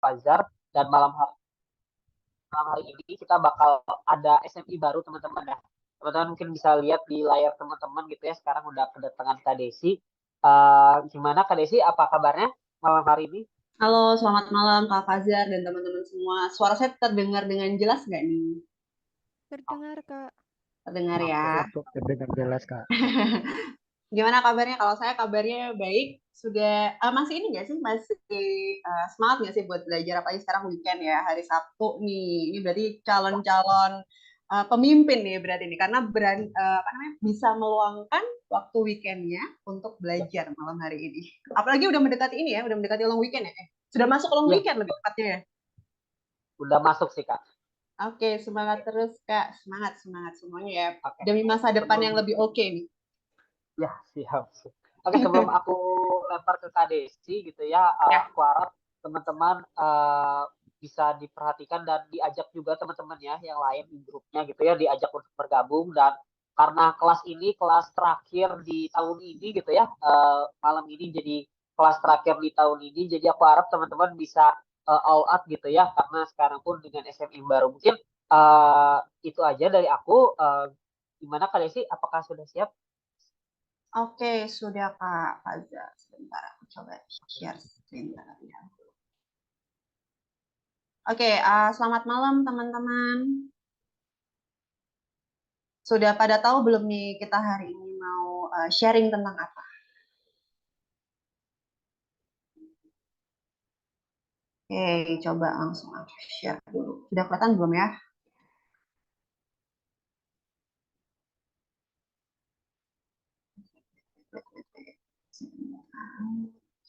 Fajar, dan malam hari ini kita bakal ada SMI baru teman-teman ya. Teman-teman mungkin bisa lihat di layar teman-teman gitu ya. Sekarang udah kedatangan Kak Desi. Gimana Kak Desi? Apa kabarnya malam hari ini? Halo, selamat malam Kak Fajar dan teman-teman semua. Suara saya terdengar dengan jelas nggak nih? Terdengar, Kak. Terdengar Oke, ya. cukup terdengar jelas Kak. Gimana kabarnya? Kalau saya kabarnya baik. Sudah masih ini nggak sih? Masih semangat nggak sih buat belajar? Apalagi sekarang weekend ya, hari Sabtu nih. Ini berarti calon-calon pemimpin nih berarti ini karena apa namanya bisa meluangkan waktu weekendnya untuk Ya, belajar malam hari ini. Apalagi udah mendekati ini ya, udah mendekati long weekend ya. Sudah masuk long ya, weekend lebih tepatnya ya. udah masuk sih Kak. Oke, semangat terus Kak. Semangat, semangat semuanya ya. Oke, Demi masa depan sebelum yang lebih oke nih. ya siap. Oke, sebelum aku lempar ke Kak Desi gitu ya, Ya. aku harap teman-teman bisa diperhatikan dan diajak juga teman-teman ya yang lain di grupnya gitu ya, diajak untuk bergabung. Dan karena kelas ini kelas terakhir di tahun ini gitu ya, malam ini jadi kelas terakhir di tahun ini, jadi aku harap teman-teman bisa all out gitu ya, karena sekarang pun dengan SMI baru mungkin itu aja dari aku. Gimana Kak Desi? Apakah sudah siap? Oke, sudah Kak Fajar. Sebentar, aku coba share screen terlebih dahulu. Oke, selamat malam teman-teman. Sudah pada tahu belum nih kita hari ini mau sharing tentang apa? Oke, coba langsung aku share dulu. Sudah kelihatan belum ya?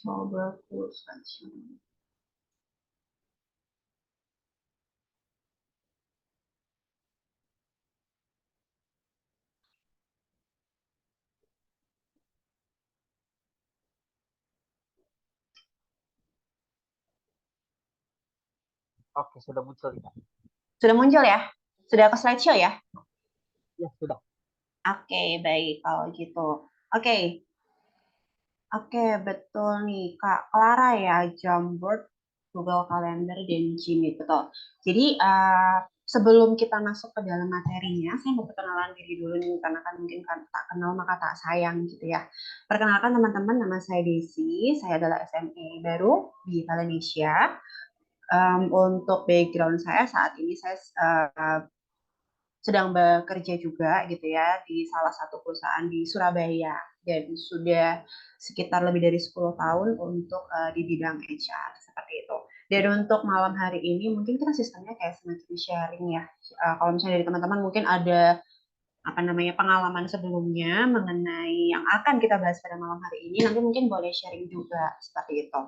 Coba aku slideshow. Oke, sudah muncul ya. Sudah muncul ya? Sudah ke slideshow ya? Ya, sudah. Oke, baik kalau gitu. Oke, oke, betul nih, Kak Clara ya, Jamboard, Google Calendar, dan Gmeet, betul. Jadi, sebelum kita masuk ke dalam materinya, saya mau perkenalan diri dulu nih, karena kan mungkin kan tak kenal maka tak sayang gitu ya. Perkenalkan teman-teman, nama saya Desi, saya adalah SME baru di Indonesia. Untuk background saya saat ini saya sedang bekerja juga gitu ya di salah satu perusahaan di Surabaya dan sudah sekitar lebih dari 10 tahun untuk di bidang HR seperti itu. Dan untuk malam hari ini mungkin kita sistemnya kayak semacam sharing ya. Kalau misalnya dari teman-teman mungkin ada apa namanya pengalaman sebelumnya mengenai yang akan kita bahas pada malam hari ini, nanti mungkin boleh sharing juga seperti itu.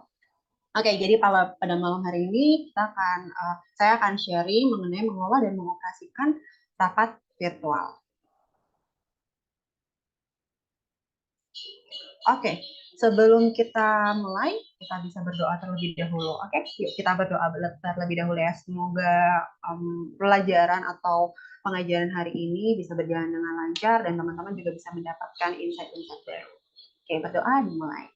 Oke, jadi pada malam hari ini saya akan sharing mengenai mengelola dan mengoperasikan rapat virtual. Oke, sebelum kita mulai, kita bisa berdoa terlebih dahulu. Oke, yuk kita berdoa terlebih dahulu ya. Semoga pelajaran atau pengajaran hari ini bisa berjalan dengan lancar dan teman-teman juga bisa mendapatkan insight-insight baru. Oke, berdoa dimulai.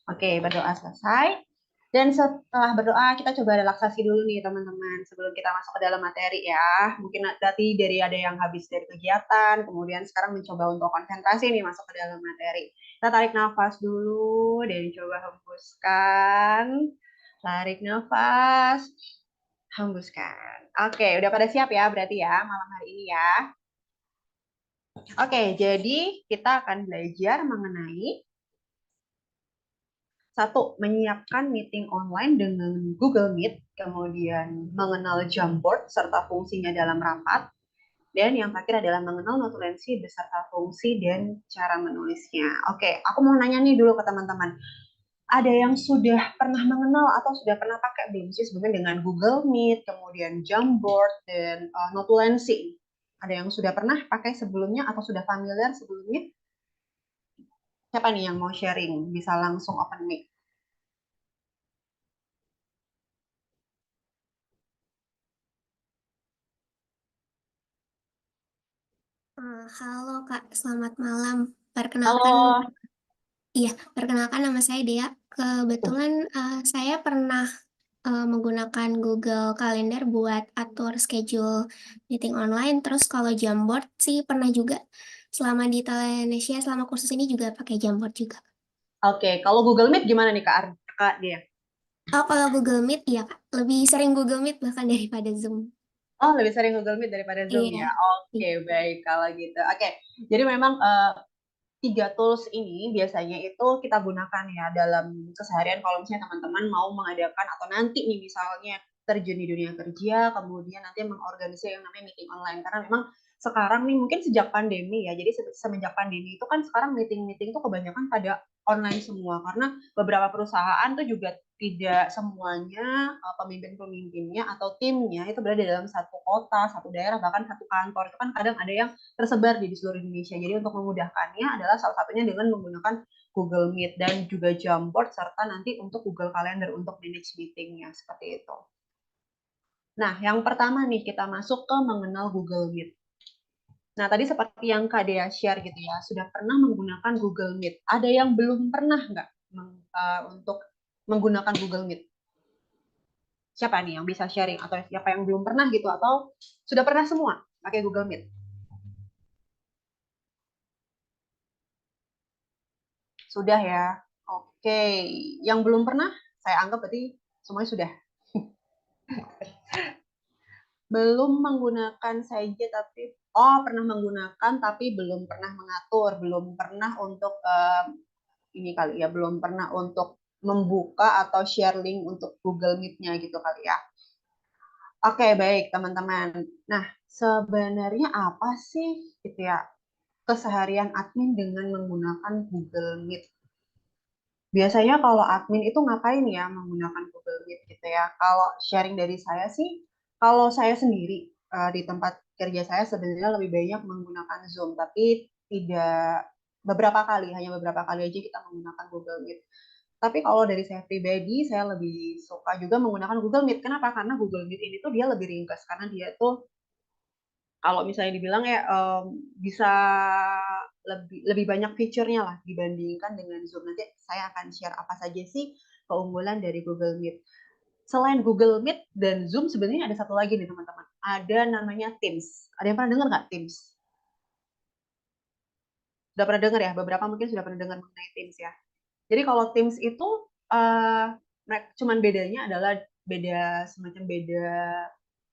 Oke, berdoa selesai. Dan setelah berdoa, kita coba relaksasi dulu nih teman-teman sebelum kita masuk ke dalam materi ya. Mungkin nanti dari ada yang habis dari kegiatan, kemudian sekarang mencoba untuk konsentrasi nih masuk ke dalam materi. Kita tarik nafas dulu dan coba hembuskan. Tarik nafas, hembuskan. Oke, udah pada siap ya berarti ya malam hari ini ya. Oke, jadi kita akan belajar mengenai satu, menyiapkan meeting online dengan Google Meet, kemudian mengenal Jamboard serta fungsinya dalam rapat, dan yang terakhir adalah mengenal notulensi beserta fungsi dan cara menulisnya. Oke, aku mau nanya nih dulu ke teman-teman. Ada yang sudah pernah mengenal atau sudah pernah pakai belum sih sebelumnya dengan Google Meet, kemudian Jamboard, dan notulensi? Ada yang sudah pernah pakai sebelumnya atau sudah familiar sebelumnya? Siapa nih yang mau sharing? Bisa langsung open mic. Halo Kak, selamat malam. Perkenalkan, Halo. Iya, perkenalkan nama saya Dea. Kebetulan saya pernah menggunakan Google Calendar buat atur schedule meeting online. Terus kalau Jamboard sih pernah juga. Selama di Indonesia, selama kursus ini juga pakai Jamboard juga. Oke, kalau Google Meet gimana nih Kak Dia? Oh, kalau Google Meet, ya Kak. Lebih sering Google Meet bahkan daripada Zoom. Oh, lebih sering Google Meet daripada Zoom Iya. ya. Oke, baik kalau gitu. Oke, jadi memang tiga tools ini biasanya itu kita gunakan ya dalam keseharian kalau misalnya teman-teman mau mengadakan atau nanti nih misalnya terjun di dunia kerja, kemudian nanti mengorganisir yang namanya meeting online. Karena memang sekarang nih mungkin sejak pandemi ya, jadi semenjak pandemi itu kan sekarang meeting-meeting itu kebanyakan pada online semua. Karena beberapa perusahaan tuh juga tidak semuanya pemimpin-pemimpinnya atau timnya itu berada dalam satu kota, satu daerah, bahkan satu kantor. Itu kan kadang ada yang tersebar di seluruh Indonesia. Jadi untuk memudahkannya adalah salah satunya dengan menggunakan Google Meet dan juga Jamboard serta nanti untuk Google Calendar untuk manage meetingnya seperti itu. Nah, yang pertama nih kita masuk ke mengenal Google Meet. Nah, tadi seperti yang Kak Dea share gitu ya, sudah pernah menggunakan Google Meet. Ada yang belum pernah nggak untuk menggunakan Google Meet? Siapa nih yang bisa sharing atau siapa yang belum pernah gitu atau sudah pernah semua pakai Google Meet? Sudah ya. Oke, yang belum pernah saya anggap berarti semuanya sudah. Belum menggunakan saja tapi pernah menggunakan tapi belum pernah mengatur, belum pernah untuk ini kali ya, belum pernah untuk membuka atau share link untuk Google Meet-nya gitu kali ya. Oke, baik teman-teman. Nah, sebenarnya apa sih gitu ya keseharian admin dengan menggunakan Google Meet? Biasanya kalau admin itu ngapain ya menggunakan Google Meet gitu ya? Kalau sharing dari saya sih, kalau saya sendiri di tempat kerja saya sebenarnya lebih banyak menggunakan Zoom, tapi tidak beberapa kali, hanya beberapa kali aja kita menggunakan Google Meet. Tapi kalau dari saya pribadi, saya lebih suka juga menggunakan Google Meet. Kenapa? Karena Google Meet ini tuh dia lebih ringkas, karena dia tuh kalau misalnya dibilang ya bisa lebih banyak fiturnya lah dibandingkan dengan Zoom. Nanti saya akan share apa saja sih keunggulan dari Google Meet. Selain Google Meet dan Zoom sebenarnya ada satu lagi nih teman-teman. Ada namanya Teams. Ada yang pernah dengar nggak Teams? Sudah pernah dengar ya? Beberapa mungkin sudah pernah dengar mengenai Teams ya. Jadi kalau Teams itu cuman bedanya adalah semacam beda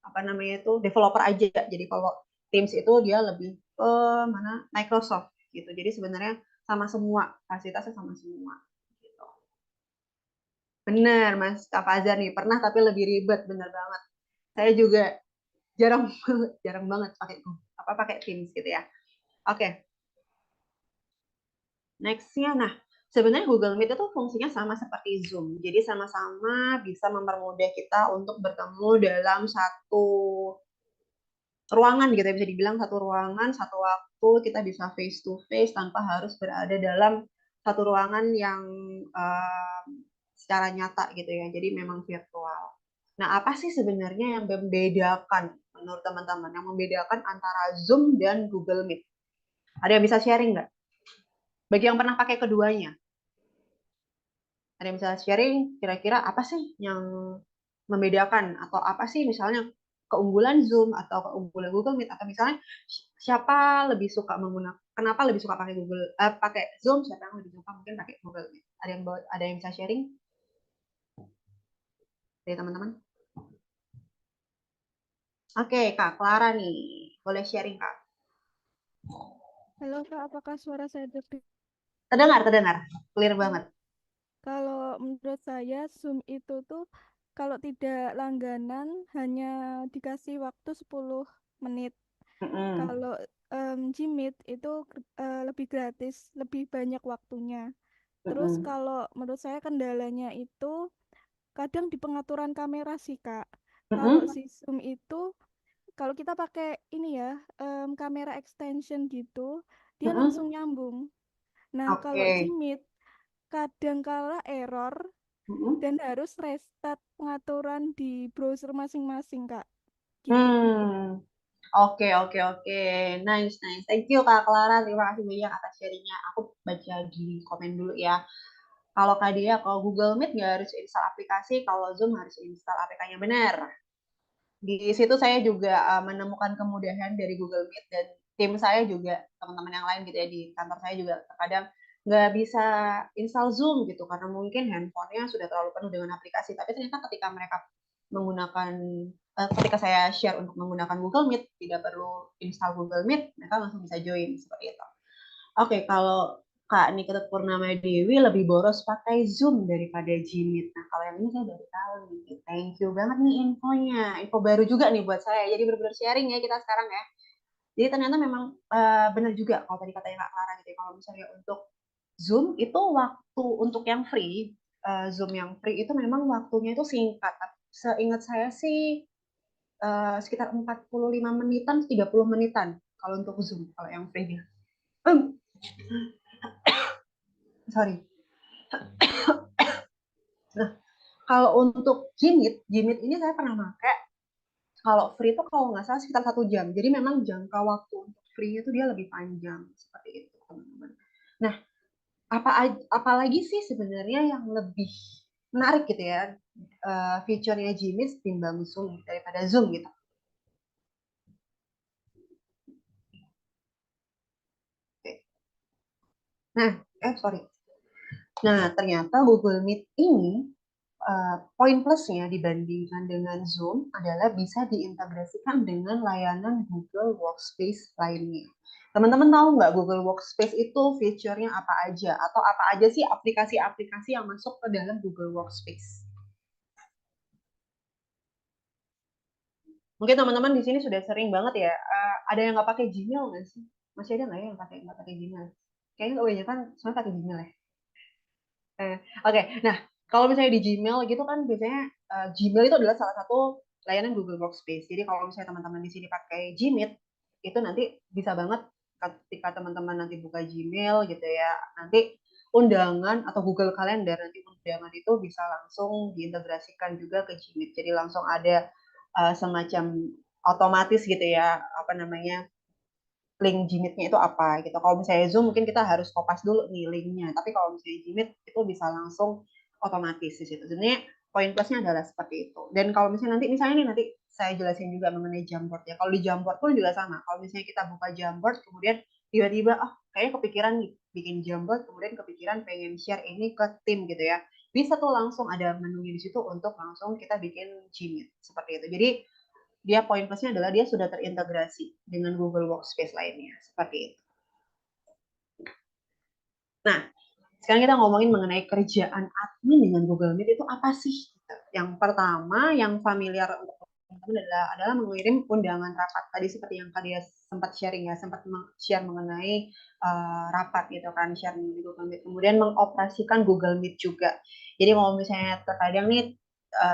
apa namanya itu developer aja. Jadi kalau Teams itu dia lebih ke mana Microsoft gitu. Jadi sebenarnya sama semua, fasilitasnya sama semua gitu. Bener Mas Kak Fazar nih, pernah tapi lebih ribet, bener banget. Saya juga jarang jarang banget pakai Teams gitu ya. Oke. Nextnya, nah sebenarnya Google Meet itu fungsinya sama seperti Zoom. Jadi sama-sama bisa mempermudah kita untuk bertemu dalam satu ruangan gitu ya, bisa dibilang satu ruangan, satu waktu kita bisa face to face tanpa harus berada dalam satu ruangan yang secara nyata gitu ya. Jadi memang virtual. Nah, apa sih sebenarnya yang membedakan menurut teman-teman yang membedakan antara Zoom dan Google Meet? Ada yang bisa sharing nggak? Bagi yang pernah pakai keduanya, ada yang bisa sharing kira-kira apa sih yang membedakan atau apa sih misalnya keunggulan Zoom atau keunggulan Google Meet atau misalnya siapa lebih suka menggunakan kenapa lebih suka pakai Zoom, siapa yang lebih suka mungkin pakai Google Meet. Ada yang bisa sharing dari teman-teman? Oke, Kak Clara nih. Boleh sharing, Kak. Halo Kak, apakah suara saya Terdengar. Clear banget. Kalau menurut saya Zoom itu tuh kalau tidak langganan hanya dikasih waktu 10 menit. Mm-mm. Kalau Gmeet itu lebih gratis, lebih banyak waktunya. Terus Mm-mm. kalau menurut saya kendalanya itu kadang di pengaturan kamera sih Kak. Kalau Mm-mm. si Zoom itu kalau kita pakai ini ya kamera extension gitu, dia Mm-mm. langsung nyambung. Nah, kalau Oke. Gmeet kadang kala error Mm-mm. dan harus restart pengaturan di browser masing-masing, Kak. Gitu. Hmm. Oke, oke, oke. Nice, nice. Thank you Kak Clara. Terima kasih banyak atas sharingnya. Aku baca di komen dulu ya. Kalau Kak Dia, kalau Google Meet nggak harus install aplikasi, kalau Zoom harus install APK-nya benar. Di situ saya juga menemukan kemudahan dari Google Meet dan tim saya juga, teman-teman yang lain gitu ya, di kantor saya juga terkadang nggak bisa install Zoom gitu, karena mungkin handphonenya sudah terlalu penuh dengan aplikasi. Tapi ternyata ketika mereka menggunakan, ketika saya share untuk menggunakan Google Meet, tidak perlu install Google Meet, mereka langsung bisa join seperti itu. Oke, kalau Kak Nikita Purnama Dewi lebih boros pakai Zoom daripada Gmeet. Nah, kalau yang ini saya baru tahu nih. Thank you banget nih infonya. Info baru juga nih buat saya. Jadi benar-benar sharing ya kita sekarang ya. Jadi ternyata memang benar juga kalau tadi katanya Kak Clara gitu ya. Kalau misalnya untuk Zoom itu waktu untuk yang free, Zoom yang free itu memang waktunya itu singkat. Seingat saya sih sekitar 45 menitan, 30 menitan kalau untuk Zoom, kalau yang free. Sorry. Nah, kalau untuk Gmeet ini saya pernah pakai. Kalau free itu kalau nggak salah sekitar 1 jam. Jadi memang jangka waktu untuk free itu dia lebih panjang seperti itu, teman-teman. Nah, apalagi sih sebenarnya yang lebih menarik gitu ya, fiturnya Gmeet timbang Zoom daripada Zoom gitu. Oke. Nah, sorry. Nah, ternyata Google Meet ini poin plusnya dibandingkan dengan Zoom adalah bisa diintegrasikan dengan layanan Google Workspace lainnya. Teman-teman tahu nggak Google Workspace itu fiturnya apa aja? Atau apa aja sih aplikasi-aplikasi yang masuk ke dalam Google Workspace? Mungkin teman-teman di sini sudah sering banget ya. Ada yang nggak pakai Gmail nggak sih? Masih ada nggak ya yang nggak pakai Gmail? Kayaknya kebanyakan semua pakai Gmail ya. Oke, nah kalau misalnya di Gmail gitu kan biasanya Gmail itu adalah salah satu layanan Google Workspace. Jadi kalau misalnya teman-teman di sini pakai Gmeet, itu nanti bisa banget ketika teman-teman nanti buka Gmail gitu ya, nanti undangan atau Google Calendar, nanti undangan itu bisa langsung diintegrasikan juga ke Gmeet. Jadi langsung ada semacam otomatis gitu ya, apa namanya, link Gmeet-nya itu apa gitu. Kalau misalnya Zoom mungkin kita harus kopas dulu nih linknya, tapi kalau misalnya Gmeet itu bisa langsung otomatis di situ. Sebenarnya poin plusnya adalah seperti itu. Dan kalau misalnya misalnya nih nanti saya jelasin juga mengenai Jamboard ya. Kalau di Jamboard pun juga sama. Kalau misalnya kita buka Jamboard kemudian tiba-tiba kayaknya kepikiran bikin Jamboard, kemudian kepikiran pengen share ini ke tim gitu ya. Bisa tuh langsung ada menunya di situ untuk langsung kita bikin Gmeet seperti itu. Jadi dia poin plusnya adalah dia sudah terintegrasi dengan Google Workspace lainnya seperti itu. Nah, sekarang kita ngomongin mengenai kerjaan admin dengan Google Meet itu apa sih? Yang pertama, yang familiar untuk teman-teman adalah mengirim undangan rapat. Tadi seperti yang tadi sempat sharing ya, sempat share mengenai rapat gitu kan, share di Google Meet. Kemudian mengoperasikan Google Meet juga. Jadi kalau misalnya terkadang nih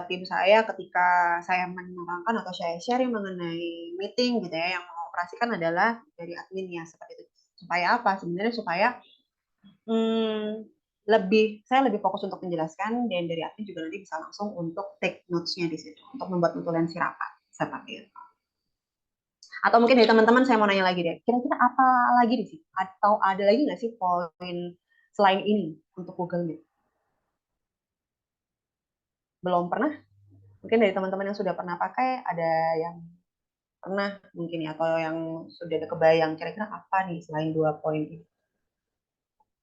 tim saya ketika saya menerangkan atau saya sharing mengenai meeting gitu ya, yang mengoperasikan adalah dari admin ya seperti itu. Supaya apa? Sebenarnya supaya saya lebih fokus untuk menjelaskan, dan dari admin juga nanti bisa langsung untuk take notes-nya di situ untuk membuat notulensi rapat seperti itu. Atau mungkin dari teman-teman saya mau nanya lagi deh, kira-kira apa lagi di sini? Atau ada lagi nggak sih poin selain ini untuk Google Meet? Belum pernah? Mungkin dari teman-teman yang sudah pernah pakai, ada yang pernah mungkin ya, atau yang sudah ada kebayang kira-kira apa nih selain 2 poin ini?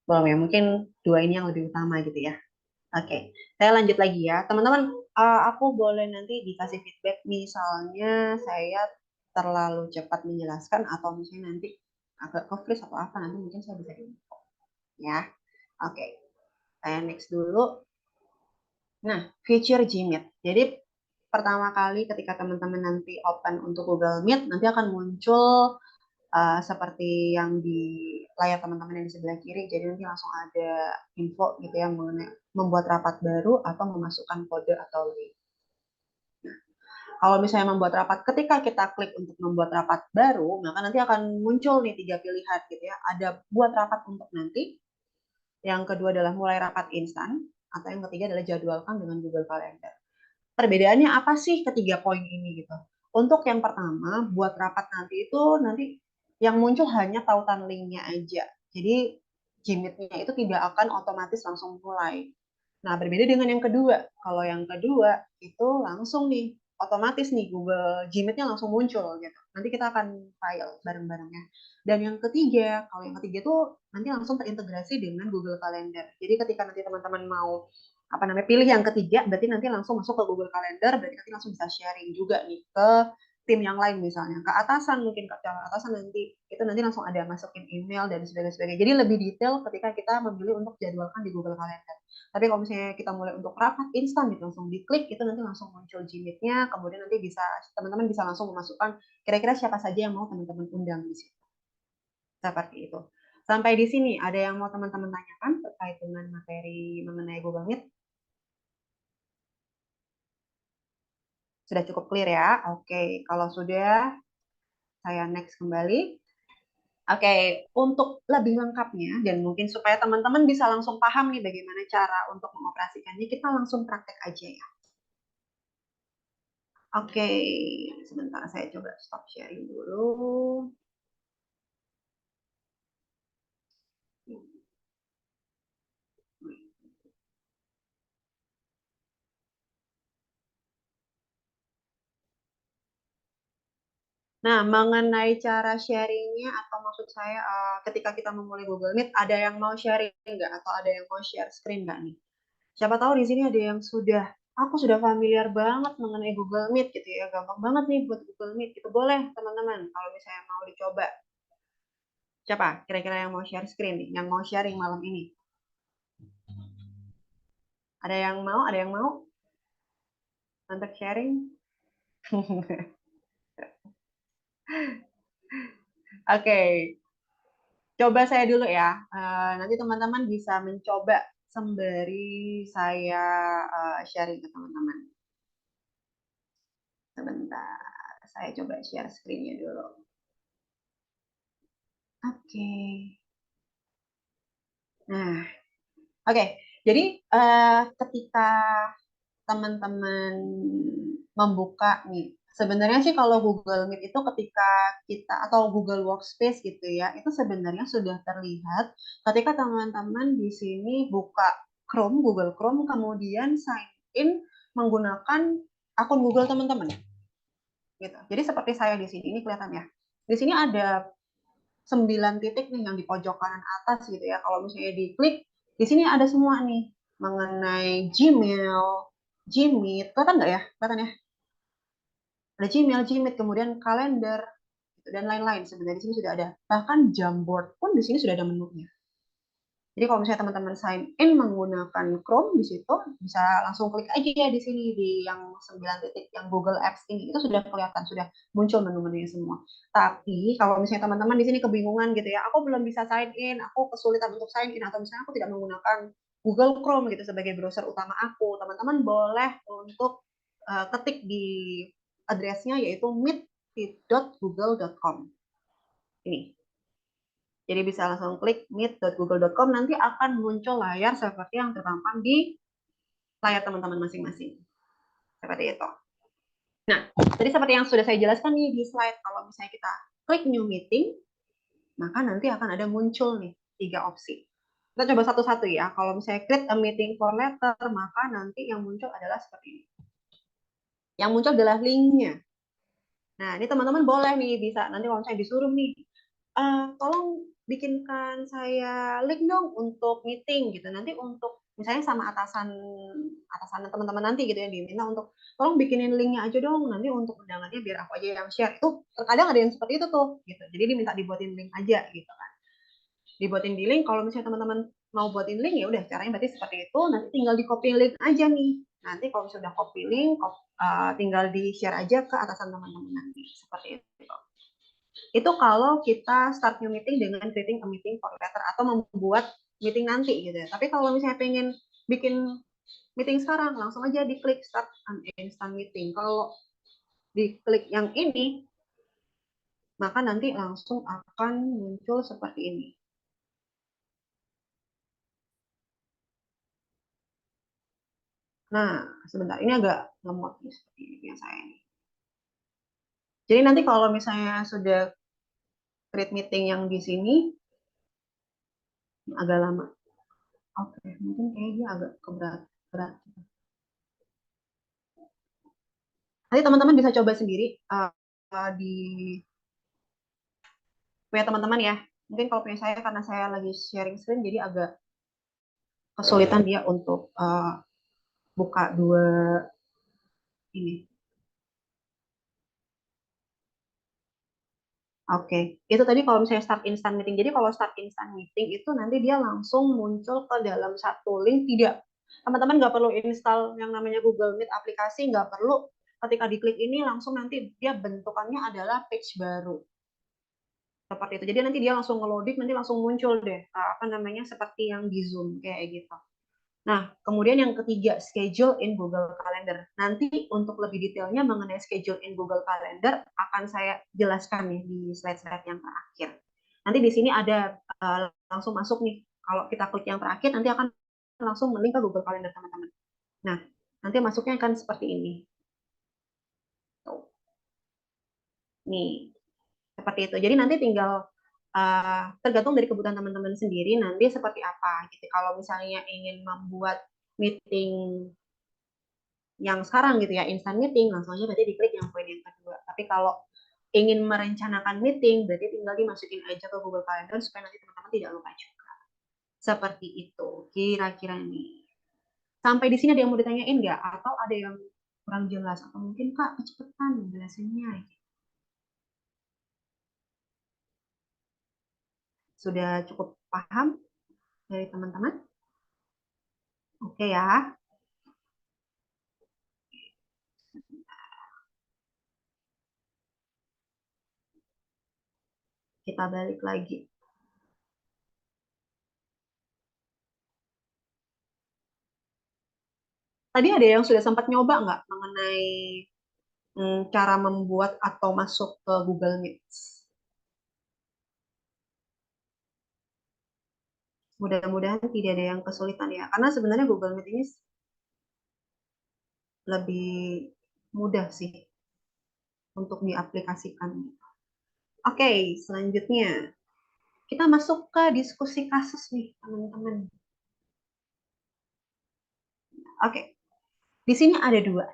Belum ya, mungkin 2 ini yang lebih utama gitu ya. Oke, saya lanjut lagi ya. Teman-teman, aku boleh nanti dikasih feedback misalnya saya terlalu cepat menjelaskan atau misalnya nanti agak ke-freeze atau apa, nanti mungkin saya bisa info. Ya, oke. Saya next dulu. Nah, feature Gmeet. Jadi, pertama kali ketika teman-teman nanti open untuk Google Meet, nanti akan muncul seperti yang di layar teman-teman yang di sebelah kiri. Jadi nanti langsung ada info gitu ya mengenai membuat rapat baru atau memasukkan kode atau link. Nah, kalau misalnya membuat rapat, ketika kita klik untuk membuat rapat baru, maka nanti akan muncul nih 3 pilihan gitu ya. Ada buat rapat untuk nanti, yang kedua adalah mulai rapat instan, atau yang ketiga adalah jadwalkan dengan Google Calendar. Perbedaannya apa sih ketiga poin ini gitu? Untuk yang pertama, buat rapat nanti itu nanti yang muncul hanya tautan linknya aja. Jadi Gmeet-nya itu tidak akan otomatis langsung mulai. Nah, berbeda dengan yang kedua. Kalau yang kedua itu langsung nih, otomatis nih Google Gmeet-nya langsung muncul gitu. Nanti kita akan file bareng-barengnya. Dan yang ketiga, kalau yang ketiga tuh nanti langsung terintegrasi dengan Google Calendar. Jadi ketika nanti teman-teman mau apa namanya pilih yang ketiga, berarti nanti langsung masuk ke Google Calendar, berarti nanti langsung bisa sharing juga nih ke tim yang lain misalnya, ke atasan mungkin ke atasan nanti itu nanti langsung ada masukin email dan sebagainya. Jadi lebih detail ketika kita memilih untuk jadwalkan di Google Calendar. Tapi kalau misalnya kita mulai untuk rapat instan gitu langsung diklik itu nanti langsung muncul Gmeet-nya, kemudian nanti bisa teman-teman bisa langsung memasukkan kira-kira siapa saja yang mau teman-teman undang di situ. Seperti itu. Sampai di sini ada yang mau teman-teman tanyakan terkait dengan materi mengenai Google Meet? Sudah cukup clear ya? Oke, kalau sudah saya next kembali. Oke, untuk lebih lengkapnya dan mungkin supaya teman-teman bisa langsung paham nih bagaimana cara untuk mengoperasikannya, kita langsung praktek aja ya. Oke, sebentar saya coba stop sharing dulu. Nah, mengenai cara sharingnya atau maksud saya ketika kita memulai Google Meet, ada yang mau sharing nggak? Atau ada yang mau share screen nggak nih? Siapa tahu di sini ada yang aku sudah familiar banget mengenai Google Meet gitu ya, gampang banget nih buat Google Meet. Itu boleh teman-teman kalau misalnya mau dicoba. Siapa kira-kira yang mau share screen nih, yang mau sharing malam ini? Ada yang mau? Ada yang mau untuk sharing? Oke, coba saya dulu ya. Nanti teman-teman bisa mencoba sembari saya sharing ke teman-teman. Sebentar, saya coba share screen-nya dulu. Oke. Nah, oke. Jadi ketika teman-teman membuka nih, sebenarnya sih kalau Google Meet itu ketika kita atau Google Workspace gitu ya, itu sebenarnya sudah terlihat ketika teman-teman di sini buka Chrome, Google Chrome, kemudian sign in menggunakan akun Google teman-teman. Gitu. Jadi seperti saya di sini, ini kelihatan ya. Di sini ada 9 titik nih yang di pojok kanan atas gitu ya. Kalau misalnya diklik, di sini ada semua nih mengenai Gmail, Gmeet, kelihatan nggak ya? Kelihatan ya? Ada Gmail, Gmeet, kemudian kalender, gitu, dan lain-lain. Sebenarnya di sini sudah ada. Bahkan Jamboard pun di sini sudah ada menunya. Jadi kalau misalnya teman-teman sign in menggunakan Chrome di situ, bisa langsung klik aja ya di sini di yang 9 titik yang Google Apps ini. Itu sudah kelihatan, sudah muncul menu-menunya semua. Tapi kalau misalnya teman-teman di sini kebingungan gitu ya, aku belum bisa sign in, aku kesulitan untuk sign in, atau misalnya aku tidak menggunakan Google Chrome gitu sebagai browser utama aku, teman-teman boleh untuk ketik di addressnya yaitu meet.google.com. Ini. Jadi bisa langsung klik meet.google.com, nanti akan muncul layar seperti yang terpampang di layar teman-teman masing-masing. Seperti itu. Nah, tadi seperti yang sudah saya jelaskan nih di slide, kalau misalnya kita klik new meeting, maka nanti akan ada muncul nih 3 opsi. Kita coba satu-satu ya. Kalau misalnya create a meeting for letter, maka nanti yang muncul adalah seperti ini. Yang muncul adalah linknya. Nah, ini teman-teman boleh nih bisa, nanti kalau misalnya disuruh nih, tolong bikinkan saya link dong untuk meeting gitu. Nanti untuk misalnya sama atasan teman-teman nanti gitu ya, diminta untuk tolong bikinin linknya aja dong, nanti untuk undangannya biar aku aja yang share. Itu terkadang ada yang seperti itu tuh gitu. Jadi diminta dibuatin link aja gitu kan. Dibuatin di link, kalau misalnya teman-teman mau buatin link ya udah caranya berarti seperti itu, nanti tinggal di copy link aja nih. Nanti kalau sudah copy link, tinggal di share aja ke atasan teman-teman nanti seperti itu. Itu kalau kita start new meeting dengan creating a meeting for letter atau membuat meeting nanti gitu ya. Tapi kalau misalnya pengen bikin meeting sekarang, langsung aja diklik start an instant meeting. Kalau diklik yang ini, maka nanti langsung akan muncul seperti ini. Nah, sebentar, ini agak lemot nih seperti ini yang saya ini. Jadi nanti kalau misalnya sudah create meeting yang di sini agak lama. Oke, mungkin kayaknya dia agak berat. Nanti teman-teman bisa coba sendiri di punya teman-teman ya. Mungkin kalau punya saya karena saya lagi sharing screen jadi agak kesulitan dia untuk buka dua ini. Oke, itu tadi kalau misalnya start instant meeting. Jadi kalau start instant meeting itu nanti dia langsung muncul ke dalam satu link. Tidak, teman-teman nggak perlu install yang namanya Google Meet aplikasi, nggak perlu. Ketika diklik ini langsung nanti dia bentukannya adalah page baru. Seperti itu. Jadi nanti dia langsung ngeloading, nanti langsung muncul deh apa namanya seperti yang di Zoom kayak gitu. Nah, kemudian yang ketiga, schedule in Google Calendar. Nanti untuk lebih detailnya mengenai schedule in Google Calendar akan saya jelaskan nih di slide-slide yang terakhir. Nanti di sini ada langsung masuk nih. Kalau kita klik yang terakhir, nanti akan langsung melink ke Google Calendar teman-teman. Nah, nanti masuknya akan seperti ini. Tuh. Nih, seperti itu. Jadi nanti tinggal tergantung dari kebutuhan teman-teman sendiri nanti seperti apa gitu. Kalau misalnya ingin membuat meeting yang sekarang gitu ya, instant meeting, langsung aja berarti diklik yang poin yang kedua. Tapi kalau ingin merencanakan meeting, berarti tinggal dimasukin aja ke Google Calendar supaya nanti teman-teman tidak lupa juga. Seperti itu, kira-kira nih. Sampai di sini ada yang mau ditanyain nggak? Atau ada yang kurang jelas? Atau mungkin Kak, kecepatan jelasinnya. Sudah cukup paham dari teman-teman? Oke ya. Kita balik lagi. Tadi ada yang sudah sempat nyoba nggak mengenai cara membuat atau masuk ke Google Meet? Mudah-mudahan tidak ada yang kesulitan ya, karena sebenarnya Google Meet ini lebih mudah sih untuk diaplikasikan. Oke, selanjutnya kita masuk ke diskusi kasus nih, teman-teman. Oke, di sini ada dua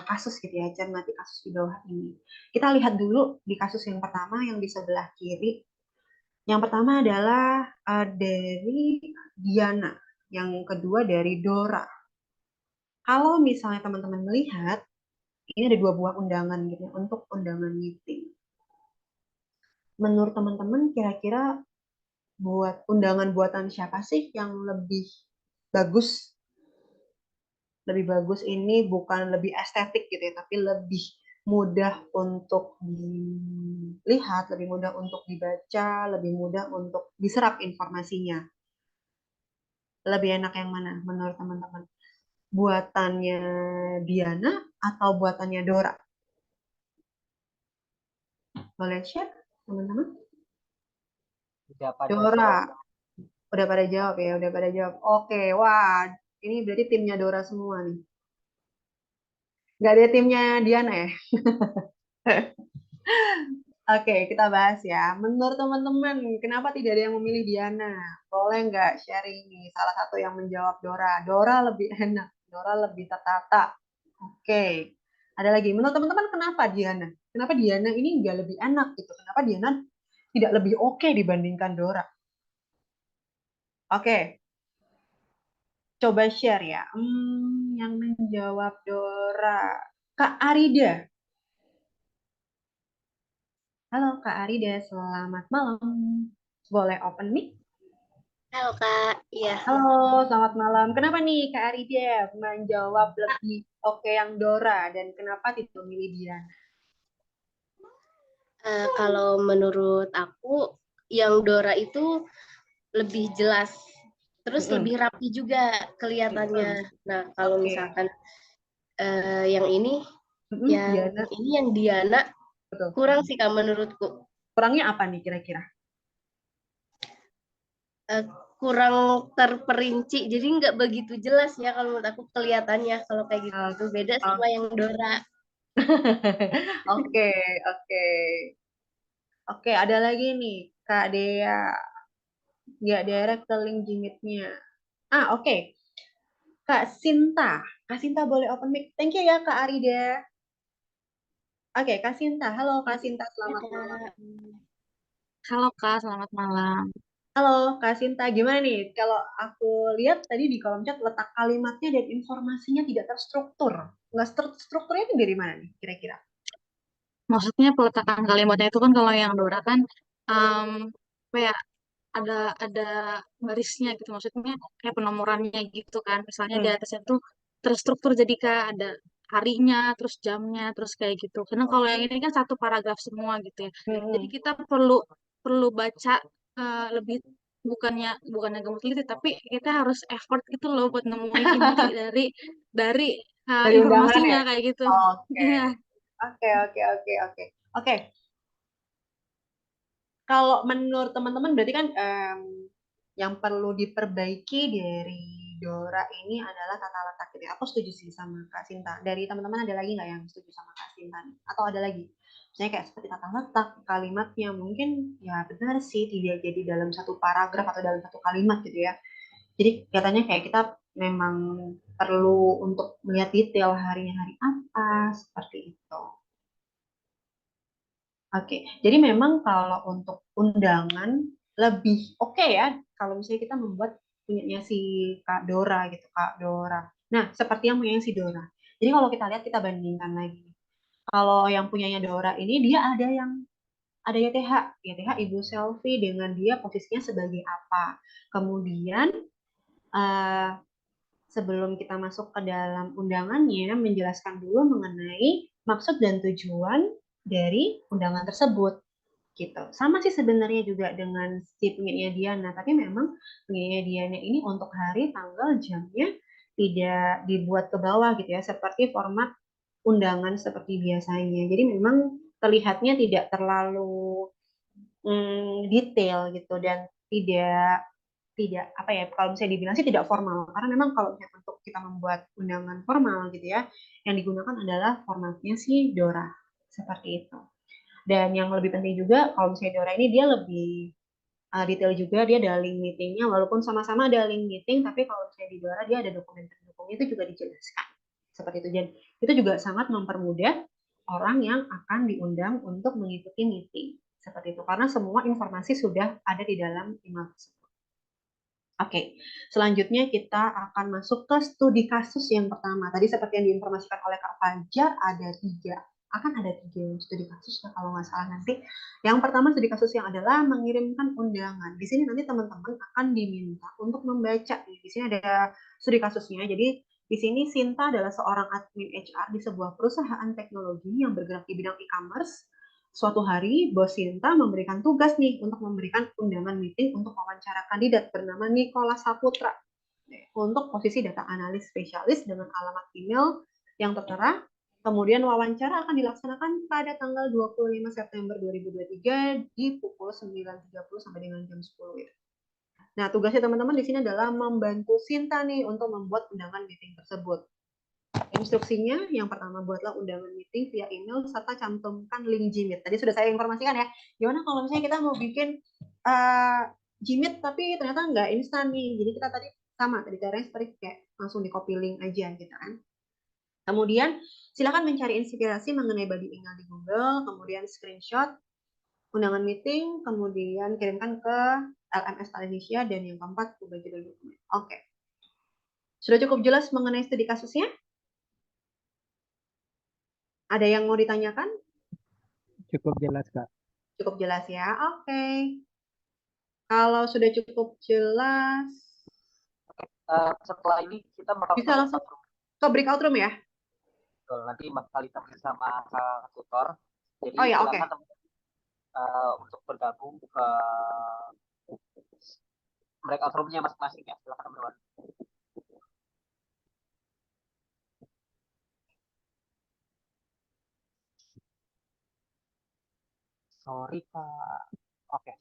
kasus gitu ya, cermati kasus di bawah ini. Kita lihat dulu di kasus yang pertama yang di sebelah kiri. Yang pertama adalah dari Diana, yang kedua dari Dora. Kalau misalnya teman-teman melihat, ini ada dua buah undangan gitu ya, untuk undangan meeting. Menurut teman-teman kira-kira buat undangan buatan siapa sih yang lebih bagus? Lebih bagus ini bukan lebih estetik gitu ya, tapi lebih mudah untuk dilihat, lebih mudah untuk dibaca, lebih mudah untuk diserap informasinya. Lebih enak yang mana menurut teman-teman? Buatannya Diana atau buatannya Dora? Boleh share, teman-teman? Dora. Udah pada jawab ya, udah pada jawab. Oke, wah, ini berarti timnya Dora semua nih. Nggak ada timnya Diana ya? Oke, kita bahas ya. Menurut teman-teman, kenapa tidak ada yang memilih Diana? Boleh nggak sharing nih? Salah satu yang menjawab Dora. Dora lebih enak, Dora lebih tertata. Oke, ada lagi. Menurut teman-teman, kenapa Diana? Kenapa Diana ini nggak lebih enak gitu? Kenapa Diana tidak lebih oke dibandingkan Dora? Oke, coba share ya. Yang menjawab Dora. Kak Arida. Halo Kak Arida, selamat malam. Boleh open mic? Halo Kak, iya. Halo, selamat malam. Kenapa nih Kak Arida menjawab lebih oke yang Dora dan kenapa tidak memilih Diana? Kalau menurut aku, yang Dora itu lebih jelas, terus lebih rapi juga kelihatannya. Nah, kalau misalkan yang ini, Diana. ini yang Diana Betul. kurang sih Kak menurutku. Kurangnya apa nih kira-kira? Kurang terperinci, jadi nggak begitu jelas ya kalau menurut aku kelihatannya kalau kayak gitu. Beda sama yang Dora. Oke, oke. Oke, ada lagi nih, Kak Dea. Nggak direct ke link Jimitnya. Oke. Kak Sinta. Kak Sinta boleh open mic. Thank you ya, Kak Arida. Oke, Kak Sinta. Halo, Kak Sinta. Ya, Selamat malam. Kak. Halo Kak, selamat malam. Halo, Kak Sinta. Gimana nih? Kalau aku lihat tadi di kolom chat letak kalimatnya dan informasinya tidak terstruktur. Nggak strukturnya itu dari mana nih, kira-kira? Maksudnya peletakan kalimatnya itu kan kalau yang Dora kan kayak ada ada barisnya gitu. Maksudnya kayak penomorannya gitu kan. Misalnya di Hmm. atasnya tuh terstruktur jadi kayak ada harinya, terus jamnya, terus kayak gitu. Karena kalau yang ini kan satu paragraf semua gitu ya. Jadi Hmm. kita perlu perlu baca lebih bukannya gampang teliti, tapi kita harus effort gitu loh buat nemuin inti dari Dari undangan informasinya ya? kayak gitu. Oke. Iya. Oke, oke, oke, oke. Oke, kalau menurut teman-teman berarti kan yang perlu diperbaiki dari Dora ini adalah tata letak gitu ya. Aku setuju sih sama Kak Sinta. Dari teman-teman ada lagi nggak yang setuju sama Kak Sinta nih? Atau ada lagi? Misalnya kayak seperti tata letak, kalimatnya mungkin ya benar sih tidak jadi dalam satu paragraf atau dalam satu kalimat gitu ya. Jadi katanya kayak kita memang perlu untuk melihat detail harinya hari apa, seperti itu. Oke, jadi memang kalau untuk undangan lebih oke ya kalau misalnya kita membuat punyanya si Kak Dora gitu, Kak Dora. Nah, seperti yang punyanya si Dora. Jadi kalau kita lihat kita bandingkan lagi. Kalau yang punyanya Dora ini dia ada YTH, YTH Ibu Selfie dengan dia posisinya sebagai apa. Kemudian eh, sebelum kita masuk ke dalam undangannya menjelaskan dulu mengenai maksud dan tujuan dari undangan tersebut gitu. Sama sih sebenarnya juga dengan si penyanyi Diana, tapi memang penyanyi Diana ini untuk hari, tanggal, jamnya tidak dibuat ke bawah gitu ya, seperti format undangan seperti biasanya. Jadi memang terlihatnya tidak terlalu detail gitu dan tidak tidak apa ya kalau misalnya dibilang sih tidak formal karena memang kalau misalnya untuk kita membuat undangan formal gitu ya yang digunakan adalah formatnya si Dora seperti itu. Dan yang lebih penting juga kalau misalnya Dora ini dia lebih detail juga dia ada link meetingnya walaupun sama-sama ada link meeting tapi kalau misalnya di Dora dia ada dokumen pendukungnya itu juga dijelaskan seperti itu. Dan itu juga sangat mempermudah orang yang akan diundang untuk mengikuti meeting seperti itu karena semua informasi sudah ada di dalam email tersebut. Oke, selanjutnya kita akan masuk ke studi kasus yang pertama. Tadi seperti yang diinformasikan oleh Kak Fajar, akan ada tiga studi kasus ya kalau nggak salah nanti. Yang pertama studi kasus yang adalah mengirimkan undangan. Di sini nanti teman-teman akan diminta untuk membaca. Di sini ada studi kasusnya. Jadi di sini Sinta adalah seorang admin HR di sebuah perusahaan teknologi yang bergerak di bidang e-commerce. Suatu hari, bos Sinta memberikan tugas nih untuk memberikan undangan meeting untuk wawancara kandidat bernama Nicholas Saputra untuk posisi data analis spesialis dengan alamat email yang tertera. Kemudian wawancara akan dilaksanakan pada tanggal 25 September 2023 di pukul 9.30 sampai dengan jam 10 ya. Nah, tugasnya teman-teman di sini adalah membantu Sinta nih untuk membuat undangan meeting tersebut. Instruksinya yang pertama buatlah undangan meeting via email serta cantumkan link Gmeet. Tadi sudah saya informasikan ya. Gimana kalau misalnya kita mau bikin Gmeet tapi ternyata nggak instan nih. Jadi kita tadi sama tadi caranya seperti kayak langsung di copy link aja gitu kan. Kemudian silakan mencari inspirasi mengenai body email di Google, kemudian screenshot undangan meeting, kemudian kirimkan ke LMS Indonesia dan yang keempat ubah judul dokumen. Oke. Sudah cukup jelas mengenai studi kasusnya? Ada yang mau ditanyakan? Cukup jelas, Kak. Cukup jelas ya. Oke. Kalau sudah cukup jelas, Setelah ini kita bakal bisa langsung breakout room. ke breakout room ya? Nanti bakal ditemenin sama tutor. Jadi Oh ya, oke. silakan teman untuk bergabung ke breakout roomnya masing-masing ya. Silakan teman-teman. Sorry Kak. Oke.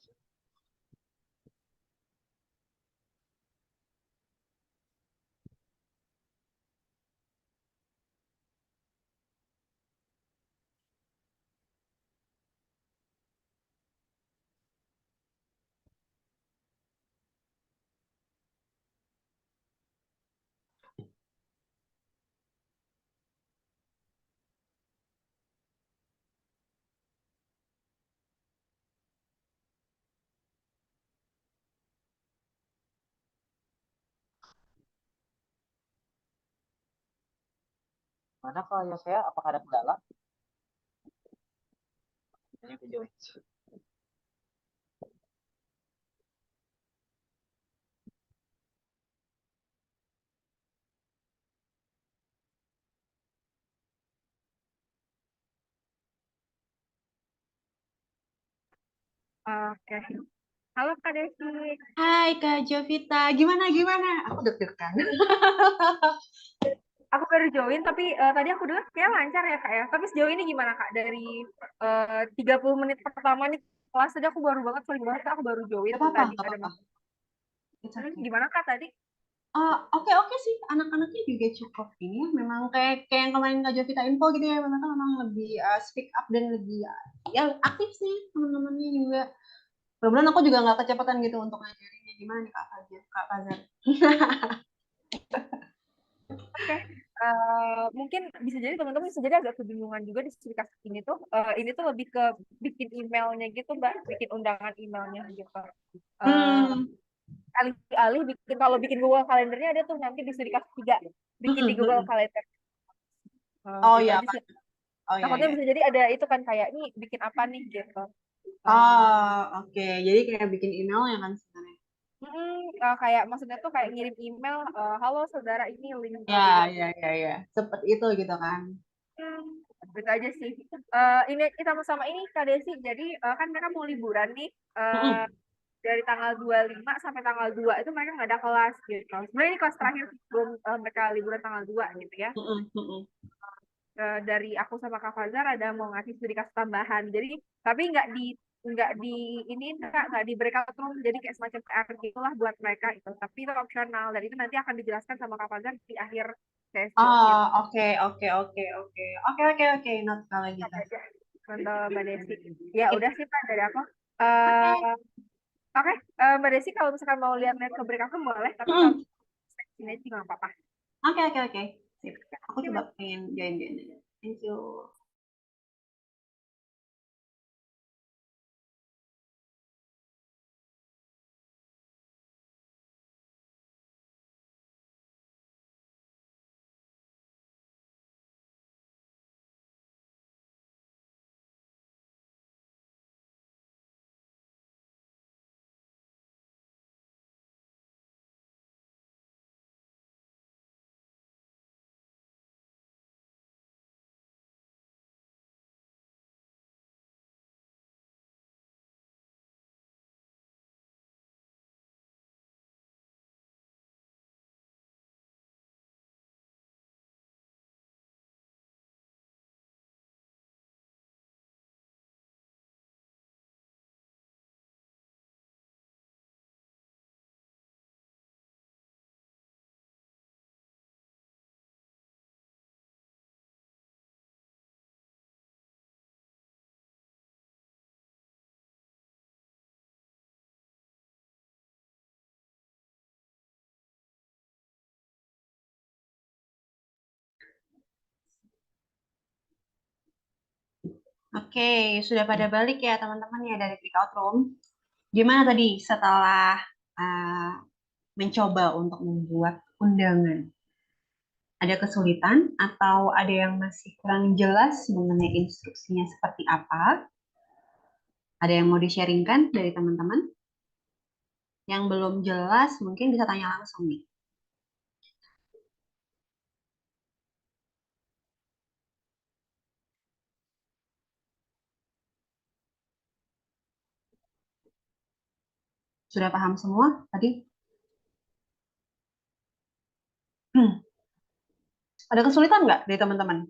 Mana kalau yang saya apakah ada kendala? Ini udah join. Oke. Halo Kak Desi. Hai Kak Jovita, gimana? Aku deg-degan. Aku baru join, tapi tadi aku dengar kayak lancar ya Kak ya. Tapi sejauh ini gimana Kak? Dari 30 menit pertama nih kelas tadi aku baru banget, sorry banget Kak, aku baru join Gak apa-apa, tadi gak ada apa-apa. mas. It's okay. Gimana Kak tadi? Oke sih, anak-anaknya juga cukup ini ya. Memang kayak yang kemarin Kak Jovita info gitu ya, mereka memang lebih speak up dan lebih ya aktif sih teman-temannya juga. Mudah-mudahan aku juga nggak kecepatan gitu untuk ngajarinnya. Gimana nih Kak Fajar? Oke. Mungkin bisa jadi teman-teman bisa jadi agak kebingungan juga di studi kasus ini tuh. Ini tuh lebih ke bikin emailnya gitu Mbak, bikin undangan emailnya gitu. Alih-alih bikin, kalau bikin Google Kalendernya ada tuh nanti di studi kasus 3 bikin di Google Calendar. Oh Gitu iya, aja sih. oh iya, Takutnya iya. bisa jadi ada itu kan kayak nih bikin apa nih gitu. Oke. Jadi kayak bikin email ya kan sebenarnya. Kayak maksudnya tuh kayak ngirim email, halo saudara ini link Ya. Seperti itu gitu kan. gitu aja sih. Ini sama-sama ini Kak Desi. Jadi kan mereka mau liburan nih. Dari tanggal 25 sampai tanggal 2 itu mereka nggak ada kelas gitu. Sebenarnya ini kelas terakhir sebelum mereka liburan tanggal 2 gitu ya. Dari aku sama Kak Fazar ada mau ngasih studi kasus tambahan. Jadi tapi nggak di ini nggak di breakout room, jadi kayak semacam PR gitulah buat mereka itu. Tapi itu opsional dan itu nanti akan dijelaskan sama Kak Fazar di akhir sesi. Oke. Not kalau gitu. Untuk Mbak Desi. Ya udah sih Pak dari aku. Oke, Mbak Desi kalau misalkan mau lihat-lihat ke breakout room boleh, tapi kalau sini sih nggak apa-apa. Oke. Sip. Aku coba pengen join. Thank you. Oke, sudah pada balik ya teman-teman ya dari breakout room. Gimana tadi setelah mencoba untuk membuat undangan? Ada kesulitan atau ada yang masih kurang jelas mengenai instruksinya seperti apa? Ada yang mau di-sharingkan dari teman-teman? Yang belum jelas mungkin bisa tanya langsung nih. Sudah paham semua tadi? Ada kesulitan nggak dari teman-teman?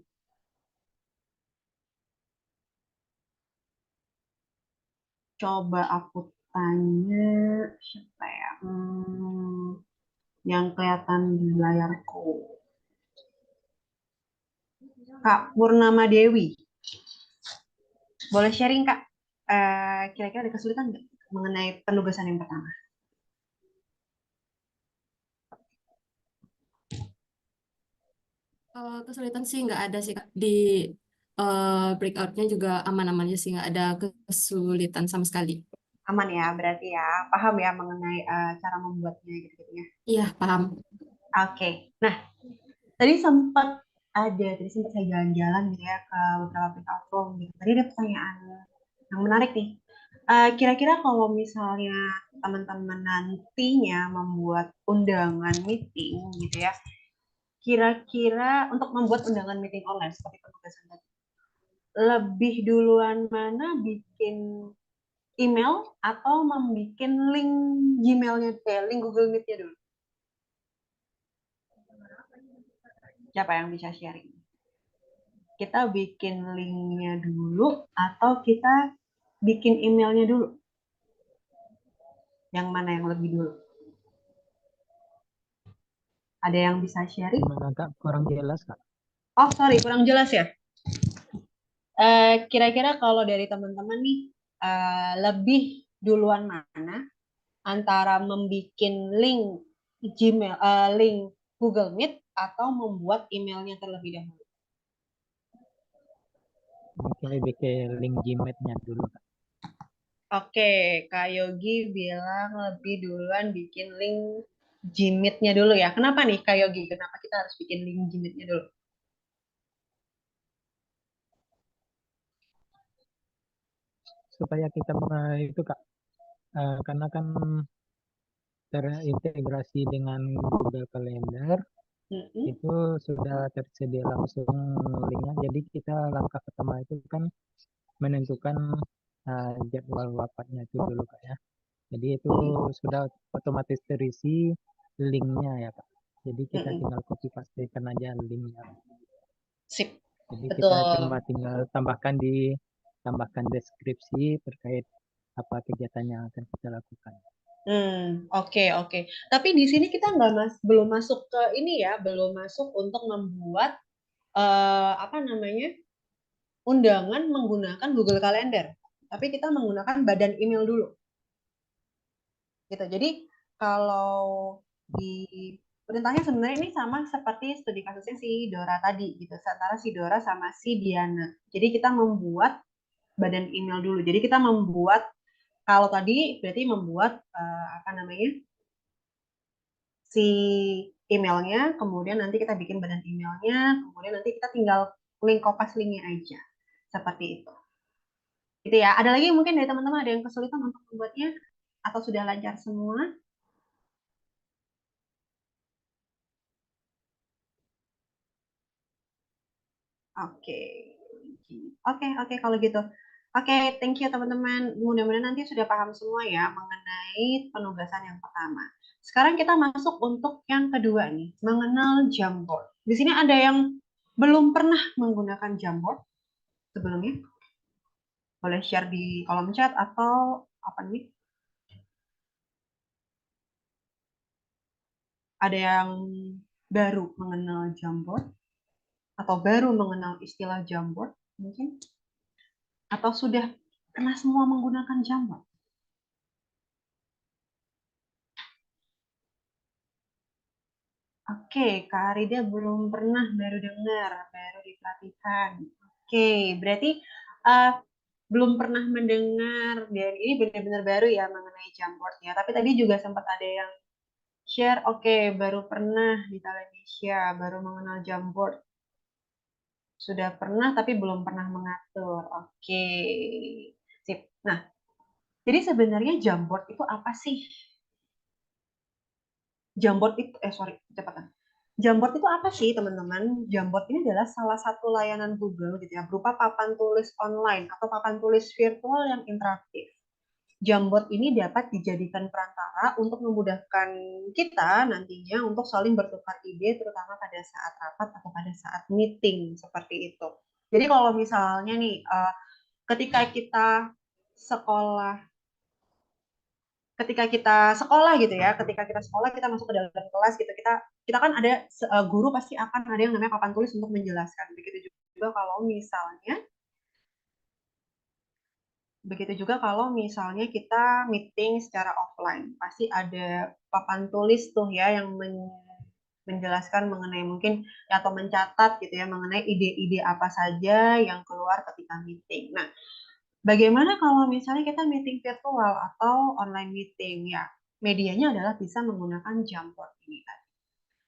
Coba aku tanya siapa ya? Yang kelihatan di layarku. Kak Purnama Dewi. Boleh sharing Kak? Kira-kira ada kesulitan nggak mengenai penugasan yang pertama? Kesulitan sih nggak ada sih Kak. Di breakout-nya juga aman-aman aja sih, nggak ada kesulitan sama sekali. Aman ya, berarti ya. Paham ya mengenai cara membuatnya gitu ya? Iya, paham. Oke. Nah, tadi sempat ada, tadi sempat saya jalan-jalan gitu ya ke beberapa platform gitu. Tadi ada pertanyaan yang menarik nih. Kira-kira kalau misalnya teman-teman nantinya membuat undangan meeting gitu ya, kira-kira untuk membuat undangan meeting online seperti penugasan tadi, lebih duluan mana bikin email atau membuat link Gmail-nya, link Google Meet-nya dulu? Siapa yang bisa sharing? Kita bikin linknya dulu atau kita bikin emailnya dulu? Yang mana yang lebih dulu? Ada yang bisa sharing? Gimana Kak? Kurang jelas Kak. Oh, sorry, kurang jelas ya. Kira-kira kalau dari teman-teman nih, lebih duluan mana antara membuat link Gmail, link Google Meet atau membuat emailnya terlebih dahulu? Oke, bikin link Gmail-nya dulu Kak. Oke, Kak Yogi bilang lebih duluan bikin link Gmeet-nya dulu ya. Kenapa nih Kak Yogi? Kenapa kita harus bikin link Gmeet-nya dulu? Supaya kita itu Kak, karena kan terintegrasi dengan Google Calendar, itu sudah tersedia langsung linknya. Jadi kita langkah pertama itu kan menentukan jadwal wafatnya itu dulu Kak ya. Jadi itu sudah otomatis terisi linknya ya Kak. Jadi kita tinggal copy pastekan aja linknya. Sip. Jadi Betul. kita cuma tinggal tambahkan deskripsi terkait apa kegiatan yang akan kita lakukan. Oke. Tapi di sini kita belum masuk ke ini ya, belum masuk untuk membuat undangan menggunakan Google Calendar. Tapi kita menggunakan badan email dulu. Gitu. Jadi kalau di perintahnya sebenarnya ini sama seperti studi kasusnya si Dora tadi gitu, antara si Dora sama si Diana. Jadi kita membuat badan email dulu. Jadi kita membuat, kalau tadi berarti membuat si emailnya, kemudian nanti kita bikin badan emailnya, kemudian nanti kita tinggal kopas linknya aja. Seperti itu. Gitu ya. Ada lagi mungkin dari teman-teman ada yang kesulitan untuk membuatnya atau sudah lancar semua? Oke, kalau gitu. Oke, thank you teman-teman. Mudah-mudahan nanti sudah paham semua ya mengenai penugasan yang pertama. Sekarang kita masuk untuk yang kedua nih, mengenal Jamboard. Di sini ada yang belum pernah menggunakan Jamboard sebelumnya? Boleh share di kolom chat atau apa nih? Ada yang baru mengenal Jamboard? Atau baru mengenal istilah Jamboard mungkin? Atau sudah pernah semua menggunakan Jamboard? Oke, Kak Arida belum pernah, baru dengar, baru diperhatikan. Oke, berarti belum pernah mendengar, dan ini benar-benar baru ya mengenai Jamboard ya. Tapi tadi juga sempat ada yang share, oke, baru pernah di Indonesia, baru mengenal Jamboard. Sudah pernah tapi belum pernah mengatur. Oke, sip. Nah, jadi sebenarnya Jamboard itu apa sih? Jamboard itu, cepatan. Jamboard itu apa sih, teman-teman? Jamboard ini adalah salah satu layanan Google gitu ya, berupa papan tulis online atau papan tulis virtual yang interaktif. Jamboard ini dapat dijadikan perantara untuk memudahkan kita nantinya untuk saling bertukar ide, terutama pada saat rapat atau pada saat meeting, seperti itu. Jadi kalau misalnya nih, ketika kita sekolah gitu ya, ketika kita sekolah, kita masuk ke dalam kelas gitu, kita kan ada guru pasti akan ada yang namanya papan tulis untuk menjelaskan. Begitu juga kalau misalnya kita meeting secara offline, pasti ada papan tulis tuh ya yang menjelaskan mengenai mungkin atau mencatat gitu ya mengenai ide-ide apa saja yang keluar ketika meeting. Nah, bagaimana kalau misalnya kita meeting virtual atau online meeting ya? Medianya adalah bisa menggunakan Jamboard ini tadi.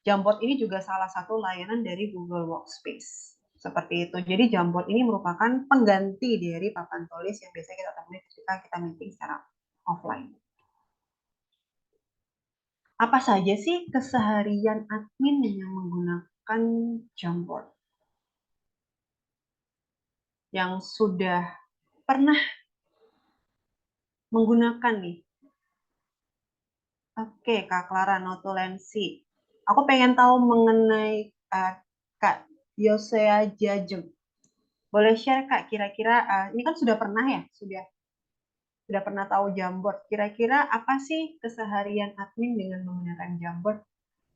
Jamboard ini juga salah satu layanan dari Google Workspace. Seperti itu. Jadi Jamboard ini merupakan pengganti dari papan tulis yang biasanya kita temui ketika kita meeting secara offline. Apa saja sih keseharian admin yang menggunakan Jamboard? Yang sudah pernah menggunakan nih. Oke, Kak Clara Notulensi. Aku pengen tahu mengenai Kak Yosea Jajeng. Boleh share Kak, kira-kira ini kan sudah pernah ya, sudah pernah tahu Jamboard. Kira-kira apa sih keseharian admin dengan menggunakan Jamboard?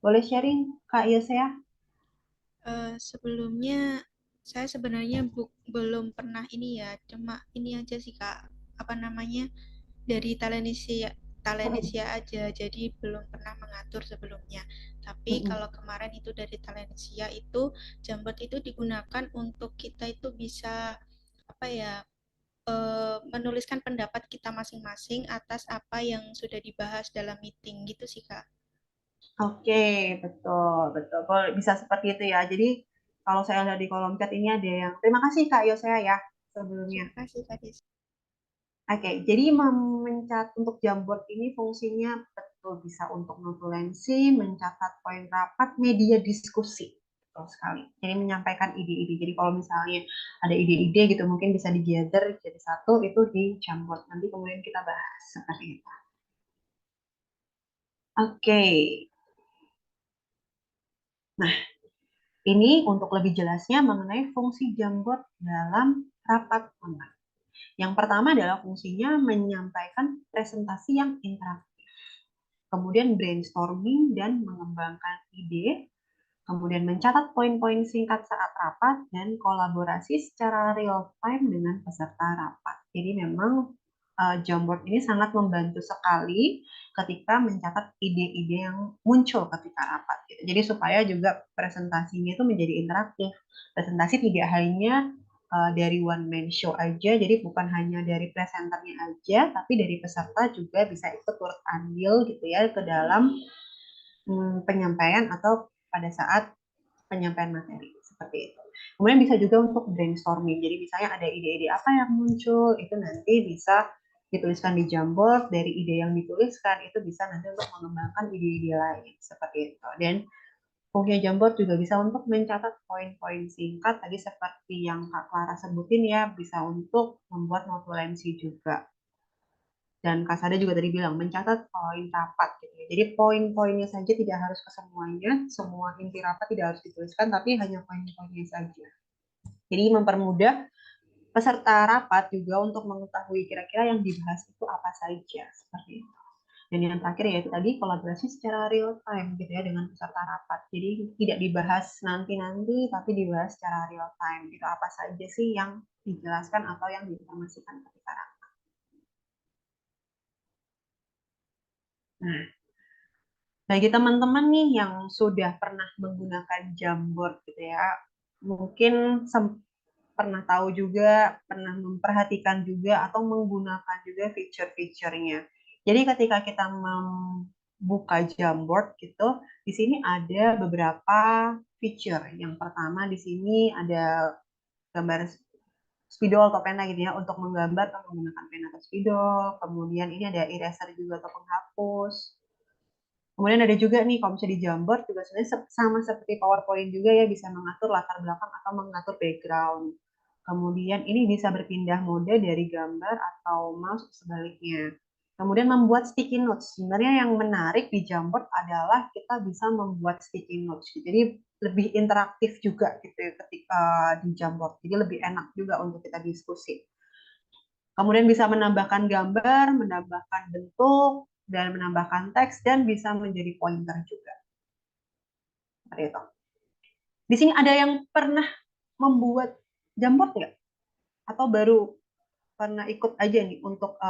Boleh sharing Kak Yosea? Sebelumnya saya sebenarnya belum pernah ini ya, cuma ini aja sih Kak, apa namanya, dari Telenesia aja, jadi belum pernah mengatur sebelumnya. Tapi kalau kemarin itu dari Telenesia itu Jamboard itu digunakan untuk kita itu bisa apa ya, menuliskan pendapat kita masing-masing atas apa yang sudah dibahas dalam meeting gitu sih Kak. Oke, betul. Bisa seperti itu ya. Jadi kalau saya lihat di kolom chat ini ada yang terima kasih Kak Yosea ya sebelumnya. Terima kasih Kak Des. Oke, jadi untuk Jamboard ini fungsinya betul bisa untuk notulensi, mencatat poin rapat, media diskusi. Betul sekali. Jadi menyampaikan ide-ide. Jadi kalau misalnya ada ide-ide gitu mungkin bisa di-gather jadi satu itu di Jamboard. Nanti kemudian kita bahas seperti itu. Oke. Nah, ini untuk lebih jelasnya mengenai fungsi Jamboard dalam rapat online. Yang pertama adalah fungsinya menyampaikan presentasi yang interaktif. Kemudian brainstorming dan mengembangkan ide, kemudian mencatat poin-poin singkat saat rapat, dan kolaborasi secara real time dengan peserta rapat. Jadi memang Jamboard ini sangat membantu sekali ketika mencatat ide-ide yang muncul ketika rapat. Gitu. Jadi supaya juga presentasinya itu menjadi interaktif. Presentasi tidak hanya dari one man show aja, jadi bukan hanya dari presenternya aja, tapi dari peserta juga bisa ikut turut andil gitu ya ke dalam penyampaian atau pada saat penyampaian materi seperti itu. Kemudian bisa juga untuk brainstorming. Jadi misalnya ada ide-ide apa yang muncul, itu nanti bisa dituliskan di Jamboard, dari ide yang dituliskan itu bisa nanti untuk mengembangkan ide-ide lain seperti itu. Dan fungsi Jamboard juga bisa untuk mencatat poin-poin singkat tadi seperti yang Kak Clara sebutin ya, bisa untuk membuat notulensi juga. Dan Kak Sada juga tadi bilang mencatat poin rapat gitu ya. Jadi poin-poinnya saja tidak harus ke semuanya, semua inti rapat tidak harus dituliskan, tapi hanya poin-poinnya saja. Jadi mempermudah peserta rapat juga untuk mengetahui kira-kira yang dibahas itu apa saja seperti itu. Dan yang terakhir yaitu tadi kolaborasi secara real time gitu ya dengan peserta rapat. Jadi tidak dibahas nanti-nanti tapi dibahas secara real time gitu, apa saja sih yang dijelaskan atau yang diinformasikan ketika rapat. Nah, bagi teman-teman nih yang sudah pernah menggunakan Jamboard gitu ya, mungkin pernah tahu juga, pernah memperhatikan juga atau menggunakan juga fitur-fiturnya. Jadi ketika kita membuka Jamboard gitu, di sini ada beberapa fitur. Yang pertama di sini ada gambar spidol atau pena gitu ya untuk menggambar atau menggunakan pena atau spidol. Kemudian ini ada eraser juga atau penghapus. Kemudian ada juga nih, kalau misalnya di Jamboard juga sebenarnya sama seperti PowerPoint juga ya, bisa mengatur latar belakang atau mengatur background. Kemudian ini bisa berpindah mode dari gambar atau mouse sebaliknya. Kemudian membuat sticky notes. Sebenarnya yang menarik di Jamboard adalah kita bisa membuat sticky notes. Jadi lebih interaktif juga gitu ya ketika di Jamboard. Jadi lebih enak juga untuk kita diskusi. Kemudian bisa menambahkan gambar, menambahkan bentuk, dan menambahkan teks, dan bisa menjadi pointer juga. Seperti itu. Di sini ada yang pernah membuat Jamboard nggak? Atau baru pernah ikut aja nih untuk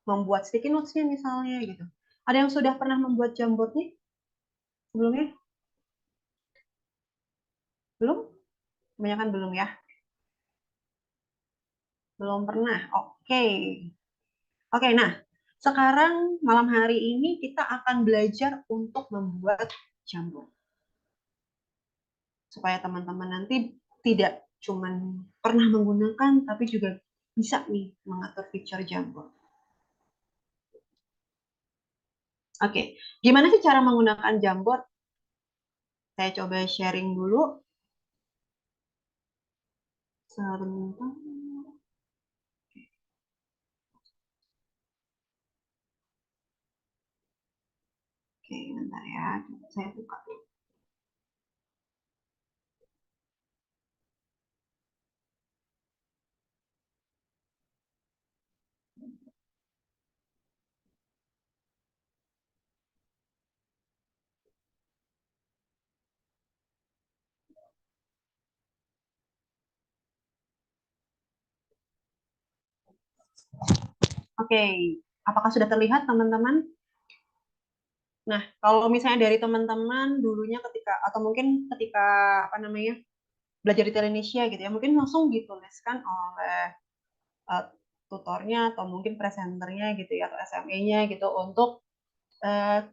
membuat sticky notes-nya misalnya gitu. Ada yang sudah pernah membuat Jamboard nih sebelumnya? Belum? Kebanyakan belum ya? Belum pernah. Oke. Oke, nah sekarang malam hari ini kita akan belajar untuk membuat Jamboard. Supaya teman-teman nanti tidak cuman pernah menggunakan, tapi juga bisa nih mengatur fitur Jamboard. Oke, gimana sih cara menggunakan Jamboard? Saya coba sharing dulu. Sebentar. Oke, bentar ya. Saya buka dulu. Oke, apakah sudah terlihat teman-teman? Nah, kalau misalnya dari teman-teman dulunya ketika atau mungkin ketika apa namanya belajar di Telenesia gitu ya, mungkin langsung dituliskan oleh tutornya atau mungkin presenternya gitu ya atau SME-nya gitu untuk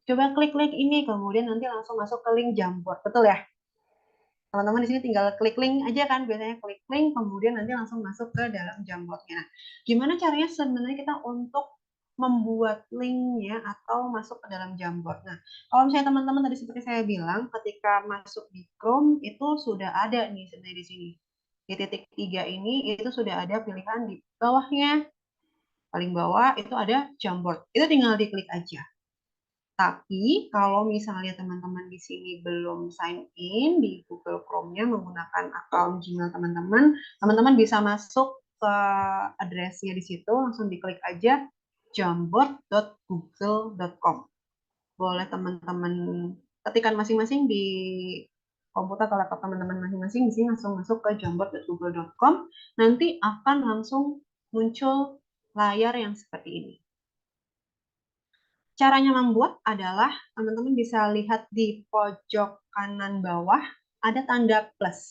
coba klik link ini, kemudian nanti langsung masuk ke link Jamboard, betul ya? Teman-teman di sini tinggal klik link aja kan, biasanya klik link, kemudian nanti langsung masuk ke dalam Jamboardnya. Nah, gimana caranya sebenarnya kita untuk membuat linknya atau masuk ke dalam Jamboard? Nah, kalau misalnya teman-teman tadi seperti saya bilang, ketika masuk di Chrome itu sudah ada nih sebenarnya di sini. Di titik 3 ini itu sudah ada pilihan di bawahnya. Paling bawah itu ada Jamboard. Itu tinggal diklik aja. Tapi kalau misalnya teman-teman di sini belum sign in di Google Chrome-nya menggunakan akun Gmail teman-teman, teman-teman bisa masuk ke address-nya di situ, langsung diklik aja jamboard.google.com. Boleh teman-teman ketikkan masing-masing di komputer atau laptop teman-teman masing-masing, di sini langsung masuk ke jamboard.google.com, nanti akan langsung muncul layar yang seperti ini. Caranya membuat adalah teman-teman bisa lihat di pojok kanan bawah ada tanda plus.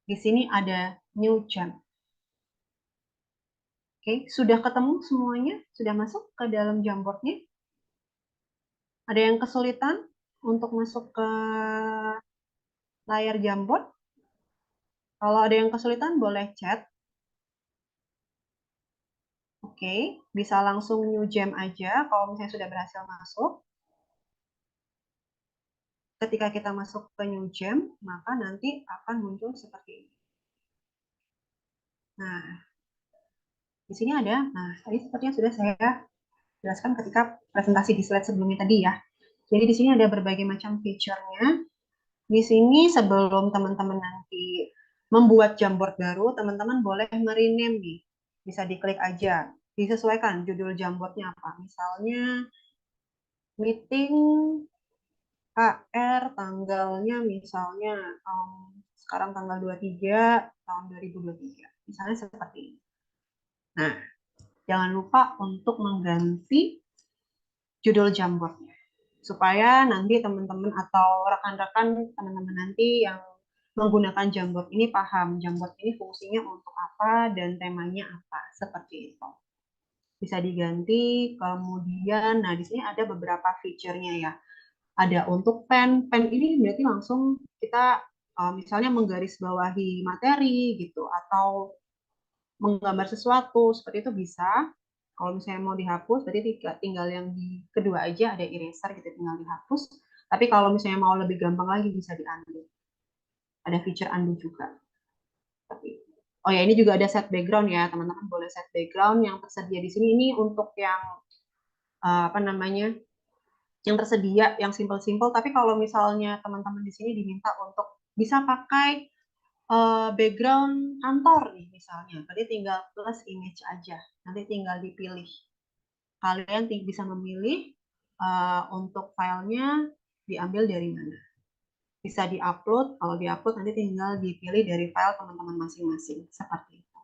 Di sini ada New Jam. Oke, sudah ketemu semuanya? Sudah masuk ke dalam Jamboard-nya? Ada yang kesulitan untuk masuk ke layar Jamboard? Kalau ada yang kesulitan boleh chat. Oke, bisa langsung New Jam aja kalau misalnya sudah berhasil masuk. Ketika kita masuk ke New Jam, maka nanti akan muncul seperti ini. Nah, di sini ada, nah tadi sepertinya sudah saya jelaskan ketika presentasi di slide sebelumnya tadi ya. Jadi di sini ada berbagai macam fiturnya. Di sini sebelum teman-teman nanti membuat Jamboard baru, teman-teman boleh merename nih. Bisa diklik aja, disesuaikan judul Jamboardnya apa. Misalnya meeting HR tanggalnya misalnya sekarang tanggal 23 tahun 2023. Misalnya seperti ini. Nah, jangan lupa untuk mengganti judul Jamboardnya. Supaya nanti teman-teman atau rekan-rekan teman-teman nanti yang menggunakan Jamboard ini paham Jamboard ini fungsinya untuk apa dan temanya apa, seperti itu. Bisa diganti, kemudian, nah di sini ada beberapa fiturnya ya. Ada untuk pen ini berarti langsung kita misalnya menggarisbawahi materi gitu, atau menggambar sesuatu, seperti itu bisa. Kalau misalnya mau dihapus, berarti tinggal yang di kedua aja ada eraser gitu, tinggal dihapus. Tapi kalau misalnya mau lebih gampang lagi bisa di-undo. Ada fitur undo juga. Oh ya, ini juga ada set background ya, teman-teman boleh set background yang tersedia di sini. Ini untuk yang apa namanya, yang tersedia, yang simple-simple. Tapi kalau misalnya teman-teman di sini diminta untuk bisa pakai background kantor nih misalnya, tadi tinggal plus image aja, nanti tinggal dipilih. Kalian bisa memilih untuk filenya diambil dari mana. Bisa diupload, kalau diupload nanti tinggal dipilih dari file teman-teman masing-masing, seperti itu.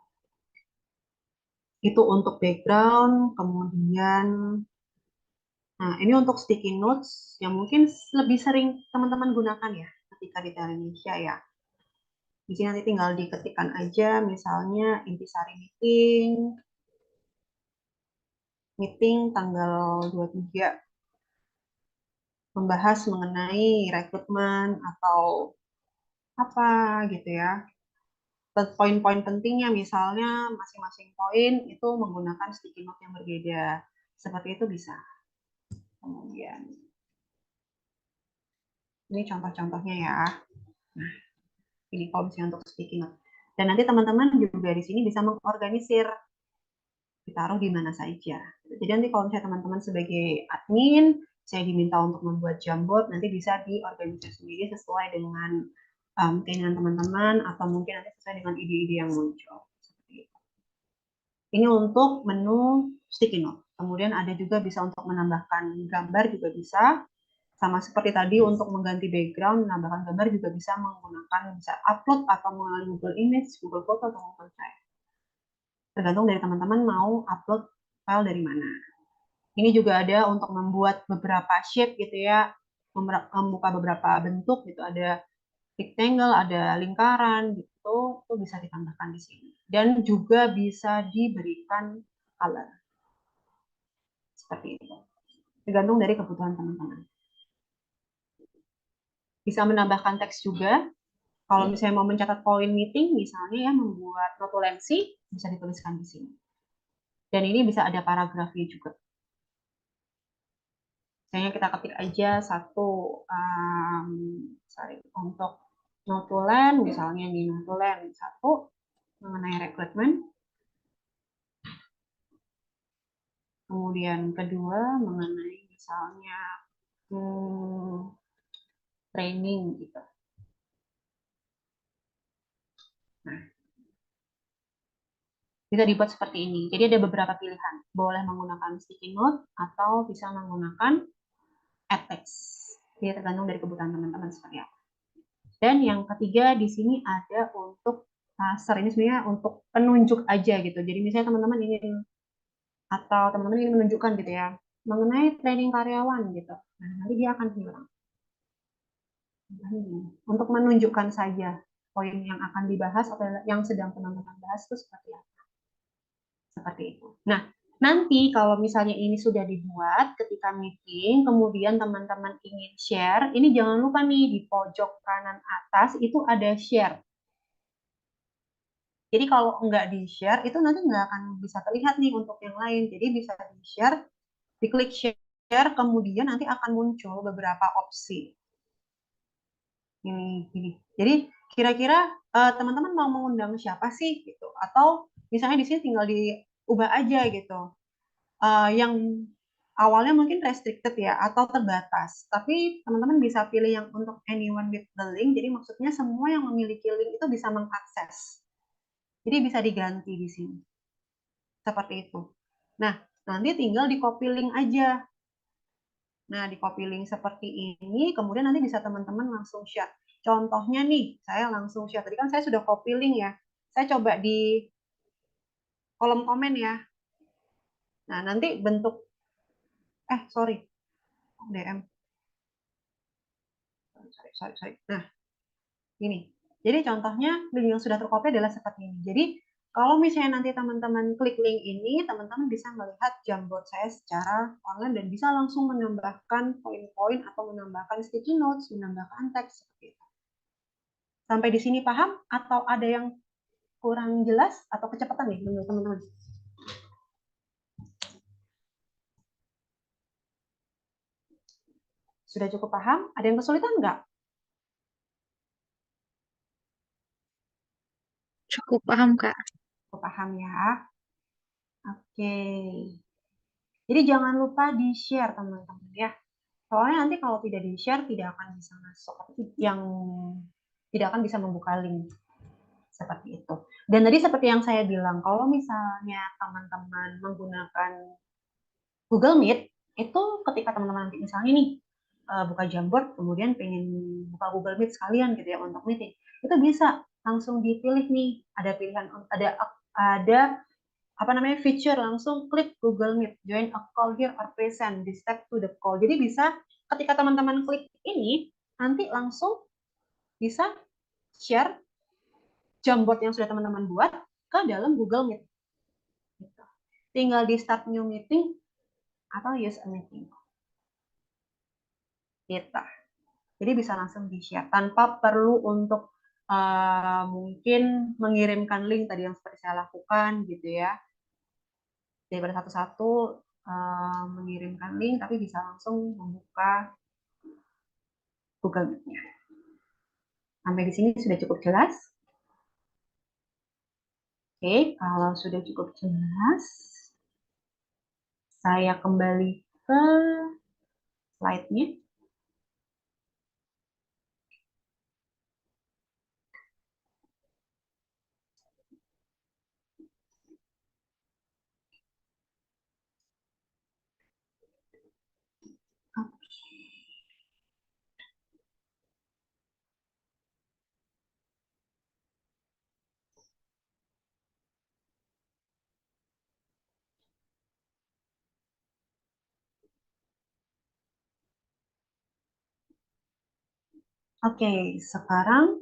Itu untuk background, kemudian, nah ini untuk sticky notes yang mungkin lebih sering teman-teman gunakan ya ketika di Telenesia ya. Di sini nanti tinggal diketikkan aja, misalnya intisari meeting tanggal 23 membahas mengenai rekrutmen atau apa gitu ya. Poin-poin pentingnya misalnya masing-masing poin itu menggunakan sticky note yang berbeda. Seperti itu bisa. Kemudian ini contoh-contohnya ya. Nah, ini kalau misalnya untuk sticky note. Dan nanti teman-teman juga di sini bisa mengorganisir ditaruh di mana saja. Jadi nanti kalau misalnya teman-teman sebagai admin, saya diminta untuk membuat Jamboard, nanti bisa diorganisir sendiri sesuai dengan keinginan teman-teman atau mungkin nanti sesuai dengan ide-ide yang muncul. Ini untuk menu sticky note. Kemudian ada juga bisa untuk menambahkan gambar juga bisa. Sama seperti tadi untuk mengganti background, menambahkan gambar juga bisa menggunakan, bisa upload atau melalui Google Image, Google Photo, atau Google Drive. Tergantung dari teman-teman mau upload file dari mana. Ini juga ada untuk membuat beberapa shape gitu ya, membuka beberapa bentuk gitu, ada rectangle, ada lingkaran gitu, itu bisa ditambahkan di sini. Dan juga bisa diberikan color. Seperti itu. Tergantung dari kebutuhan teman-teman. Bisa menambahkan teks juga. Kalau misalnya mau mencatat poin meeting, misalnya ya membuat notulensi, bisa dituliskan di sini. Dan ini bisa ada paragrafnya juga. Misalnya kita ketik aja satu, untuk notulen, misalnya di notulen 1 mengenai rekrutmen. Kemudian kedua mengenai misalnya training gitu. Nah, bisa dibuat seperti ini. Jadi ada beberapa pilihan. Boleh menggunakan sticky note atau bisa menggunakan add text. Jadi tergantung dari kebutuhan teman-teman seperti apa. Dan yang ketiga di sini ada untuk laser. Ini sebenarnya untuk penunjuk aja gitu. Jadi misalnya teman-teman ingin atau teman-teman ingin menunjukkan gitu ya mengenai training karyawan gitu. Nah, nanti dia akan hilang. Untuk menunjukkan saja poin yang akan dibahas atau yang sedang teman-teman bahas itu seperti apa. Seperti itu. Nah, nanti kalau misalnya ini sudah dibuat ketika meeting, kemudian teman-teman ingin share, ini jangan lupa nih di pojok kanan atas itu ada share. Jadi kalau nggak di-share, itu nanti nggak akan bisa terlihat nih untuk yang lain. Jadi bisa di-share, diklik share, kemudian nanti akan muncul beberapa opsi. Ini. Jadi kira-kira teman-teman mau mengundang siapa sih gitu? Atau misalnya di sini tinggal diubah aja gitu. Yang awalnya mungkin restricted ya atau terbatas. Tapi teman-teman bisa pilih yang untuk anyone with the link. Jadi maksudnya semua yang memiliki link itu bisa mengakses. Jadi bisa diganti di sini. Seperti itu. Nah, nanti tinggal di copy link aja. Nah, di copy link seperti ini, kemudian nanti bisa teman-teman langsung share. Contohnya nih, saya langsung share. Tadi kan saya sudah copy link ya. Saya coba di kolom komen ya. Nah, nanti bentuk, DM. Sorry. Nah, ini. Jadi contohnya link yang sudah tercopy adalah seperti ini. Jadi kalau misalnya nanti teman-teman klik link ini, teman-teman bisa melihat Jamboard saya secara online dan bisa langsung menambahkan poin-poin atau menambahkan sticky notes, menambahkan teks seperti itu. Sampai di sini paham atau ada yang kurang jelas atau kecepatan nih menurut teman-teman? Sudah cukup paham? Ada yang kesulitan nggak? Cukup paham, Kak. Cukup paham ya. Oke. Jadi jangan lupa di-share teman-teman ya. Soalnya nanti kalau tidak di-share tidak akan bisa masuk, yang tidak akan bisa membuka link. Seperti itu. Dan tadi seperti yang saya bilang, kalau misalnya teman-teman menggunakan Google Meet, itu ketika teman-teman misalnya nih buka Jamboard, kemudian pengen buka Google Meet sekalian gitu ya untuk meeting, itu bisa langsung dipilih nih, ada pilihan, ada feature langsung klik Google Meet, join a call here or present, di step to the call. Jadi bisa ketika teman-teman klik ini, nanti langsung bisa share Jamboard yang sudah teman-teman buat ke dalam Google Meet. Gitu. Tinggal di start new meeting atau use a meeting. Kita. Jadi bisa langsung di-share tanpa perlu untuk mungkin mengirimkan link tadi yang seperti saya lakukan gitu ya. Daripada satu-satu mengirimkan link, tapi bisa langsung membuka Google Meet-nya. Sampai di sini sudah cukup jelas? Oke, kalau sudah cukup jelas, saya kembali ke slide-nya. Oke, sekarang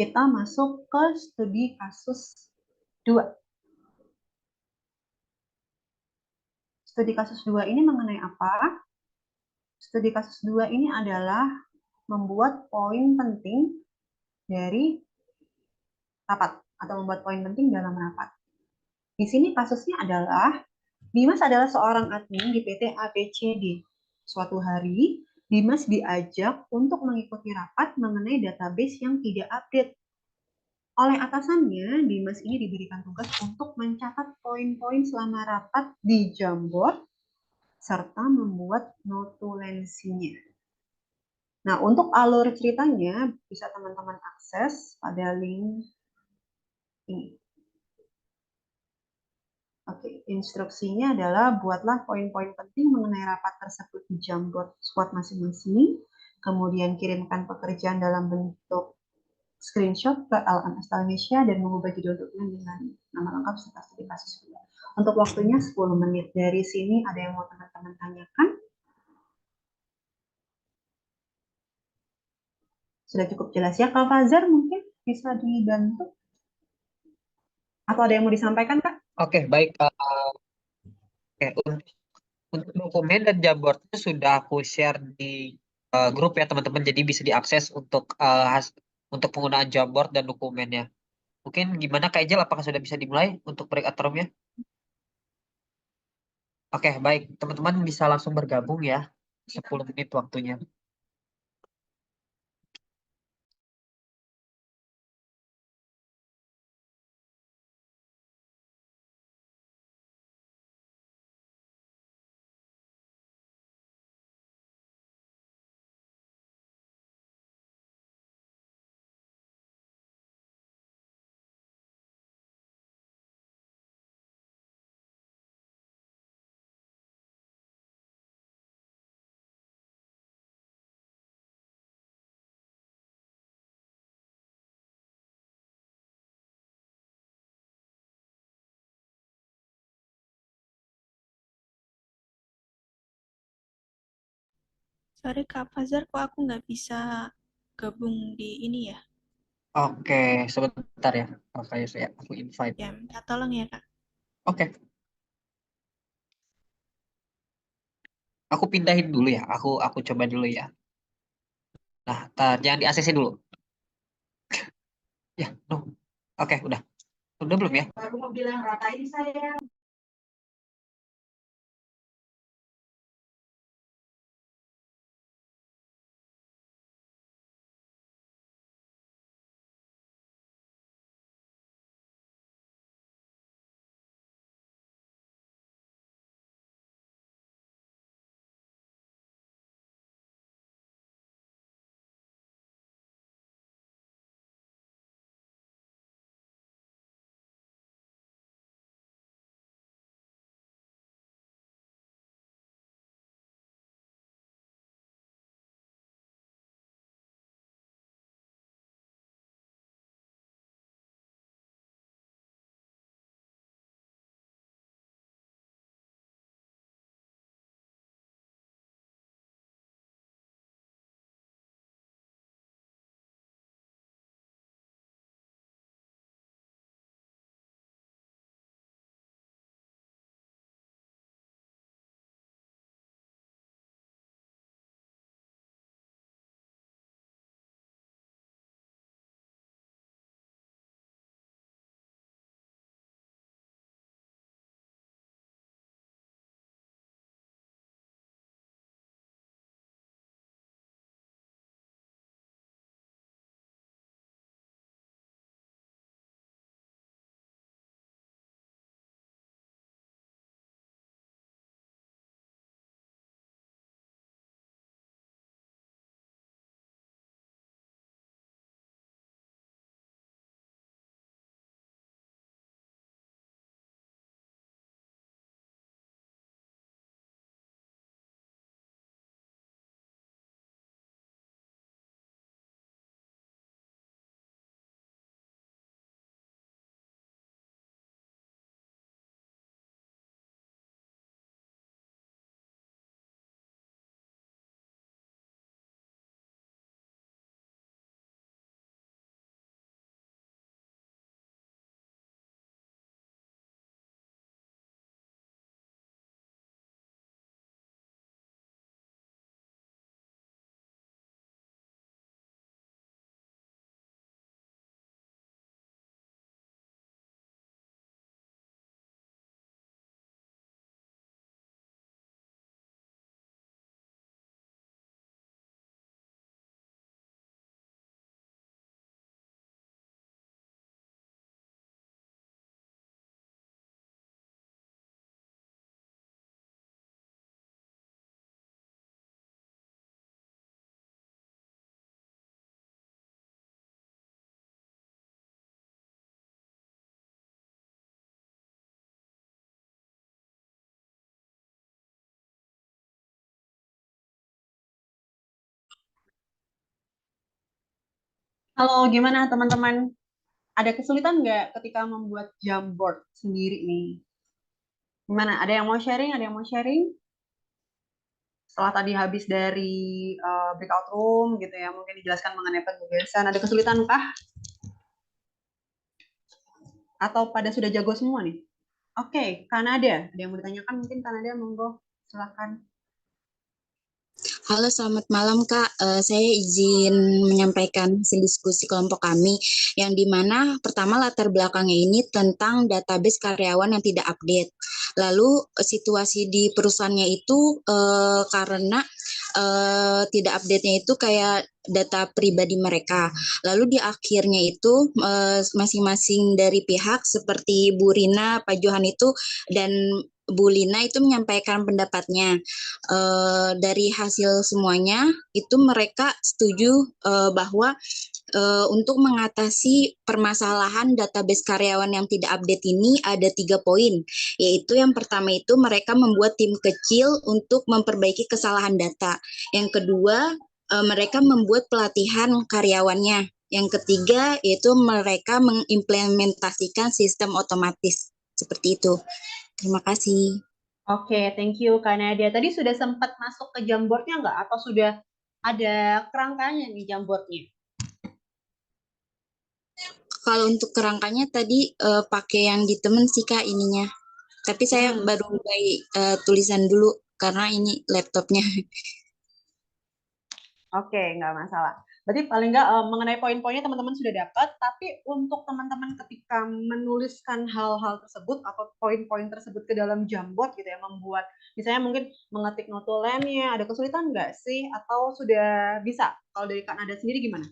kita masuk ke studi kasus 2. Studi kasus 2 ini mengenai apa? Studi kasus 2 ini adalah membuat poin penting dari rapat atau membuat poin penting dalam rapat. Di sini kasusnya adalah Dimas adalah seorang admin di PT ABCD. Suatu hari, Dimas diajak untuk mengikuti rapat mengenai database yang tidak update. Oleh atasannya, Dimas ini diberikan tugas untuk mencatat poin-poin selama rapat di Jamboard serta membuat notulensinya. Nah, untuk alur ceritanya bisa teman-teman akses pada link ini. Oke, instruksinya adalah buatlah poin-poin penting mengenai rapat tersebut di Jamboard squad masing-masing, kemudian kirimkan pekerjaan dalam bentuk screenshot ke LMS Indonesia dan mengubah judul dokumen dengan nama lengkap serta studi kasus. Untuk waktunya 10 menit. Dari sini ada yang mau teman-teman tanyakan? Sudah cukup jelas ya, Kak Fazar mungkin bisa dibantu? Atau ada yang mau disampaikan, Kak? Oke, baik. Oke, untuk dokumen dan Jamboardnya sudah aku share di grup ya teman-teman. Jadi bisa diakses untuk penggunaan Jamboard dan dokumennya. Mungkin gimana Kak Ijal, apakah sudah bisa dimulai untuk breakout room-nya? Oke, baik. Teman-teman bisa langsung bergabung ya. 10 menit waktunya. Sorry Kak Fazar, kok aku nggak bisa gabung di ini ya? Oke, sebentar ya. Oke, saya aku invite. Ya, minta tolong ya Kak. Oke. Aku pindahin dulu ya. Aku coba dulu ya. Nah, jangan di-ACC dulu. Ya, no. Oke, udah. Udah belum ya? Baru mau bilang ratain saya. Halo, gimana teman-teman? Ada kesulitan nggak ketika membuat Jamboard sendiri nih? Gimana? Ada yang mau sharing? Ada yang mau sharing? Setelah tadi habis dari breakout room gitu ya, mungkin dijelaskan mengenai penugasan. Ada kesulitan kah? Atau pada sudah jago semua nih? Oke, Kanada. Ada yang mau ditanyakan? Mungkin Kanada, monggo. Silakan. Halo, selamat malam Kak. Saya izin menyampaikan hasil diskusi kelompok kami, yang dimana pertama latar belakangnya ini tentang database karyawan yang tidak update. Lalu situasi di perusahaannya itu karena tidak update-nya itu kayak data pribadi mereka. Lalu di akhirnya itu masing-masing dari pihak seperti Bu Rina, Pak Johan itu, dan Bu Lina itu menyampaikan pendapatnya. Dari hasil semuanya itu mereka setuju bahwa untuk mengatasi permasalahan database karyawan yang tidak update ini ada 3 poin, yaitu yang pertama itu mereka membuat tim kecil untuk memperbaiki kesalahan data. Yang kedua, mereka membuat pelatihan karyawannya. Yang ketiga, yaitu mereka mengimplementasikan sistem otomatis. Seperti itu. Terima kasih. Oke, thank you Kanada. Tadi sudah sempat masuk ke Jamboardnya nggak? Atau sudah ada kerangkanya nih Jamboardnya? Kalau untuk kerangkanya tadi pakai yang di temen sih Kak ininya. Tapi saya baru mulai tulisan dulu karena ini laptopnya. Oke, nggak masalah. Berarti paling nggak mengenai poin-poinnya teman-teman sudah dapat, tapi untuk teman-teman ketika menuliskan hal-hal tersebut atau poin-poin tersebut ke dalam Jamboard gitu ya, membuat misalnya mungkin mengetik notulennya, ada kesulitan nggak sih? Atau sudah bisa? Kalau dari Kak Nada sendiri gimana?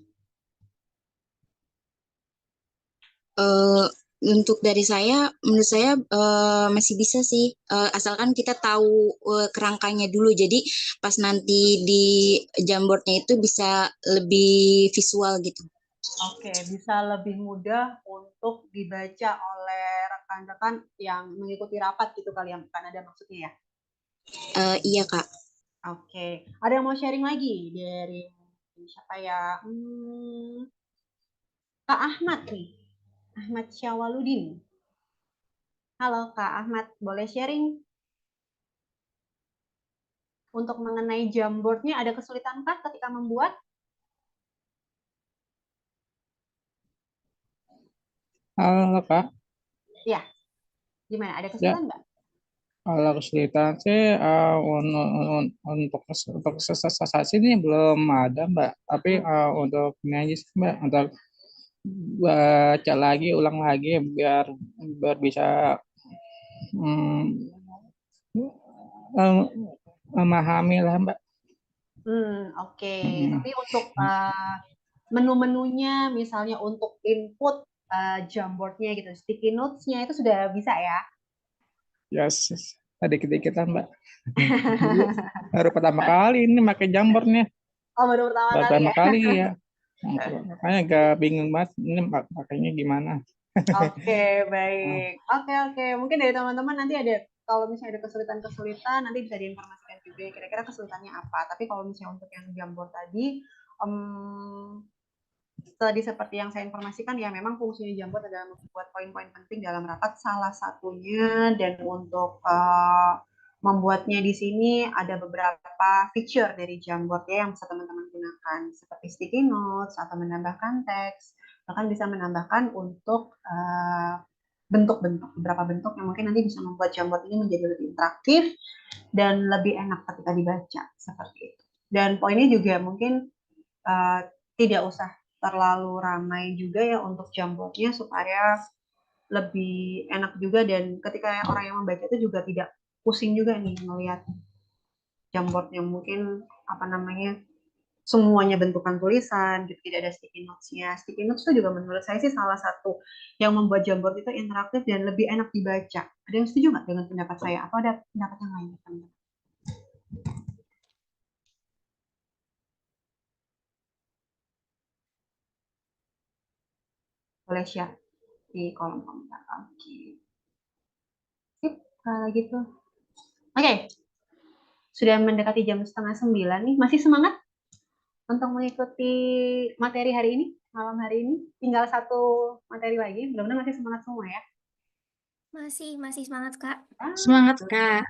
Untuk dari saya, menurut saya masih bisa sih, asalkan kita tahu kerangkanya dulu. Jadi pas nanti di Jamboardnya itu bisa lebih visual gitu. Oke, bisa lebih mudah untuk dibaca oleh rekan-rekan yang mengikuti rapat gitu kali yang Kak Nada maksudnya ya? Iya Kak. Oke, ada yang mau sharing lagi dari siapa ya? Kak Ahmad nih, Ahmad Syawaludin. Halo Kak Ahmad, boleh sharing? Untuk mengenai Jamboardnya ada kesulitankah ketika membuat? Halo Kak. Ya, gimana? Ada kesulitan nggak? Kalau kesulitan sih untuk sensasi ini belum ada Mbak. Tapi untuk ini aja sih Mbak, untuk baca lagi, ulang lagi biar bisa memahami lah Mbak. Oke. Tapi untuk menu-menunya, misalnya untuk input Jamboardnya gitu, sticky notes-nya itu sudah bisa ya? Yes, dikit-dikit lah Mbak. Baru pertama kali ini pakai Jamboardnya. Oh, baru pertama kali ya? Kali ya. Makanya agak bingung banget ini pakainya gimana. Oke, baik. Oke. Mungkin dari teman-teman nanti ada, kalau misalnya ada kesulitan-kesulitan, nanti bisa diinformasikan juga kira-kira kesulitannya apa. Tapi kalau misalnya untuk yang Jamboard tadi seperti yang saya informasikan ya, memang fungsinya Jamboard adalah membuat poin-poin penting dalam rapat, salah satunya, dan untuk membuatnya di sini ada beberapa feature dari Jamboard ya yang bisa teman-teman gunakan, seperti sticky notes atau menambahkan teks, bahkan bisa menambahkan untuk bentuk-bentuk, beberapa bentuk yang mungkin nanti bisa membuat Jamboard ini menjadi lebih interaktif dan lebih enak ketika dibaca, seperti itu. Dan poinnya juga mungkin tidak usah terlalu ramai juga ya untuk Jamboardnya, supaya lebih enak juga, dan ketika orang yang membaca itu juga tidak pusing juga nih melihat Jamboard yang mungkin semuanya bentukan tulisan gitu, tidak ada sticky notes-nya. Sticky notes itu juga menurut saya sih salah satu yang membuat Jamboard itu interaktif dan lebih enak dibaca. Ada yang setuju nggak dengan pendapat saya? Atau ada pendapat yang lain? Boleh share di kolom komentar. Oke. Sip, kalau gitu. Oke. Sudah mendekati jam 8:30 nih. Masih semangat? untuk mengikuti materi hari ini, malam hari ini. Tinggal satu materi lagi, mudah-mudahan masih semangat semua ya. Masih semangat, Kak. Semangat, Kak.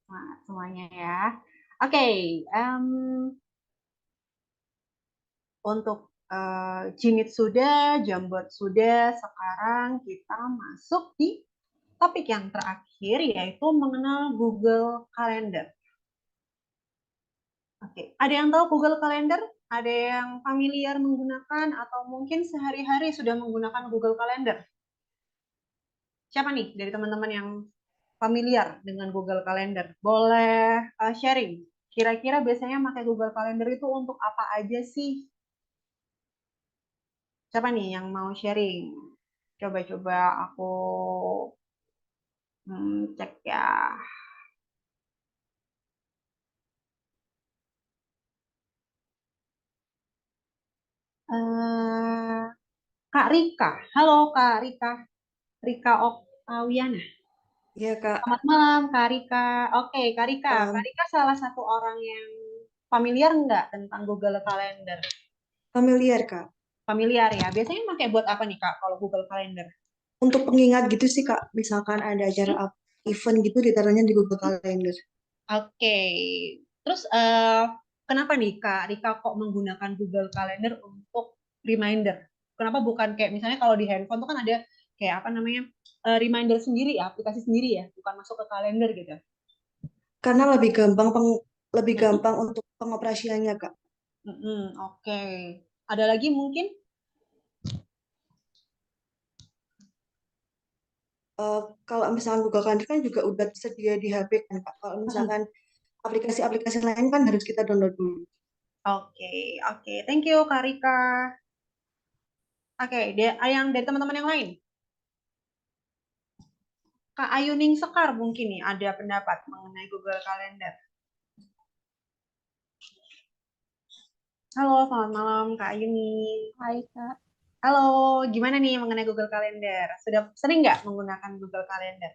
Semangat semuanya ya. Oke, untuk Jimit sudah, Jamboard sudah, sekarang kita masuk di topik yang terakhir, yaitu mengenal Google Calendar. Oke, ada yang tahu Google Calendar? Ada yang familiar menggunakan atau mungkin sehari-hari sudah menggunakan Google Calendar? Siapa nih dari teman-teman yang familiar dengan Google Calendar? Boleh sharing. Kira-kira biasanya pakai Google Calendar itu untuk apa aja sih? Siapa nih yang mau sharing? Coba-coba aku cek ya. Kak Rika. Halo Kak Rika. Rika Oktawiana. Iya, Kak. Selamat malam Kak Rika. Oke, Kak Rika. Kak Rika salah satu orang yang familiar nggak tentang Google Calendar? Familiar, Kak. Familiar ya. Biasanya pakai buat apa nih Kak kalau Google Calendar? Untuk pengingat gitu sih, Kak. Misalkan ada acara event gitu ditaruhnya di Google Calendar. Oke. Terus kenapa nih Kak Rika kok menggunakan Google Calendar untuk reminder? Kenapa bukan kayak misalnya kalau di handphone tuh kan ada kayak apa namanya reminder sendiri ya, aplikasi sendiri ya, bukan masuk ke kalender gitu? Karena lebih gampang untuk pengoperasiannya, Kak. Oke. Ada lagi mungkin? Kalau misalkan Google Calendar kan juga udah tersedia di HP kan, Kak. Kalau misalkan aplikasi-aplikasi lain kan harus kita download dulu. Oke. Thank you Kak Rika. Oke, yang dari teman-teman yang lain? Kak Ayuning Sekar mungkin nih ada pendapat mengenai Google Calendar. Halo, selamat malam Kak Ayuning. Hai Kak. Halo, gimana nih mengenai Google Calendar? Sudah sering nggak menggunakan Google Calendar?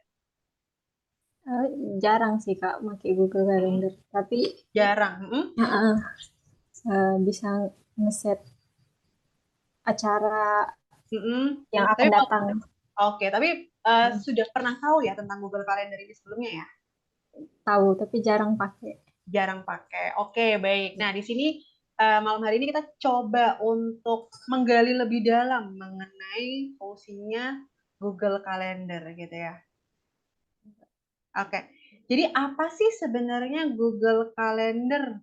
Jarang sih Kak pakai Google Calendar, tapi jarang. Bisa ngeset acara yang akan Tapi datang. Oke, tapi sudah pernah tahu ya tentang Google Calendar ini sebelumnya ya? Tahu, tapi jarang pakai. Jarang pakai. Oke, baik. Nah, di sini malam hari ini kita coba untuk menggali lebih dalam mengenai fungsinya Google Calendar gitu ya. Oke. Jadi apa sih sebenarnya Google Calendar?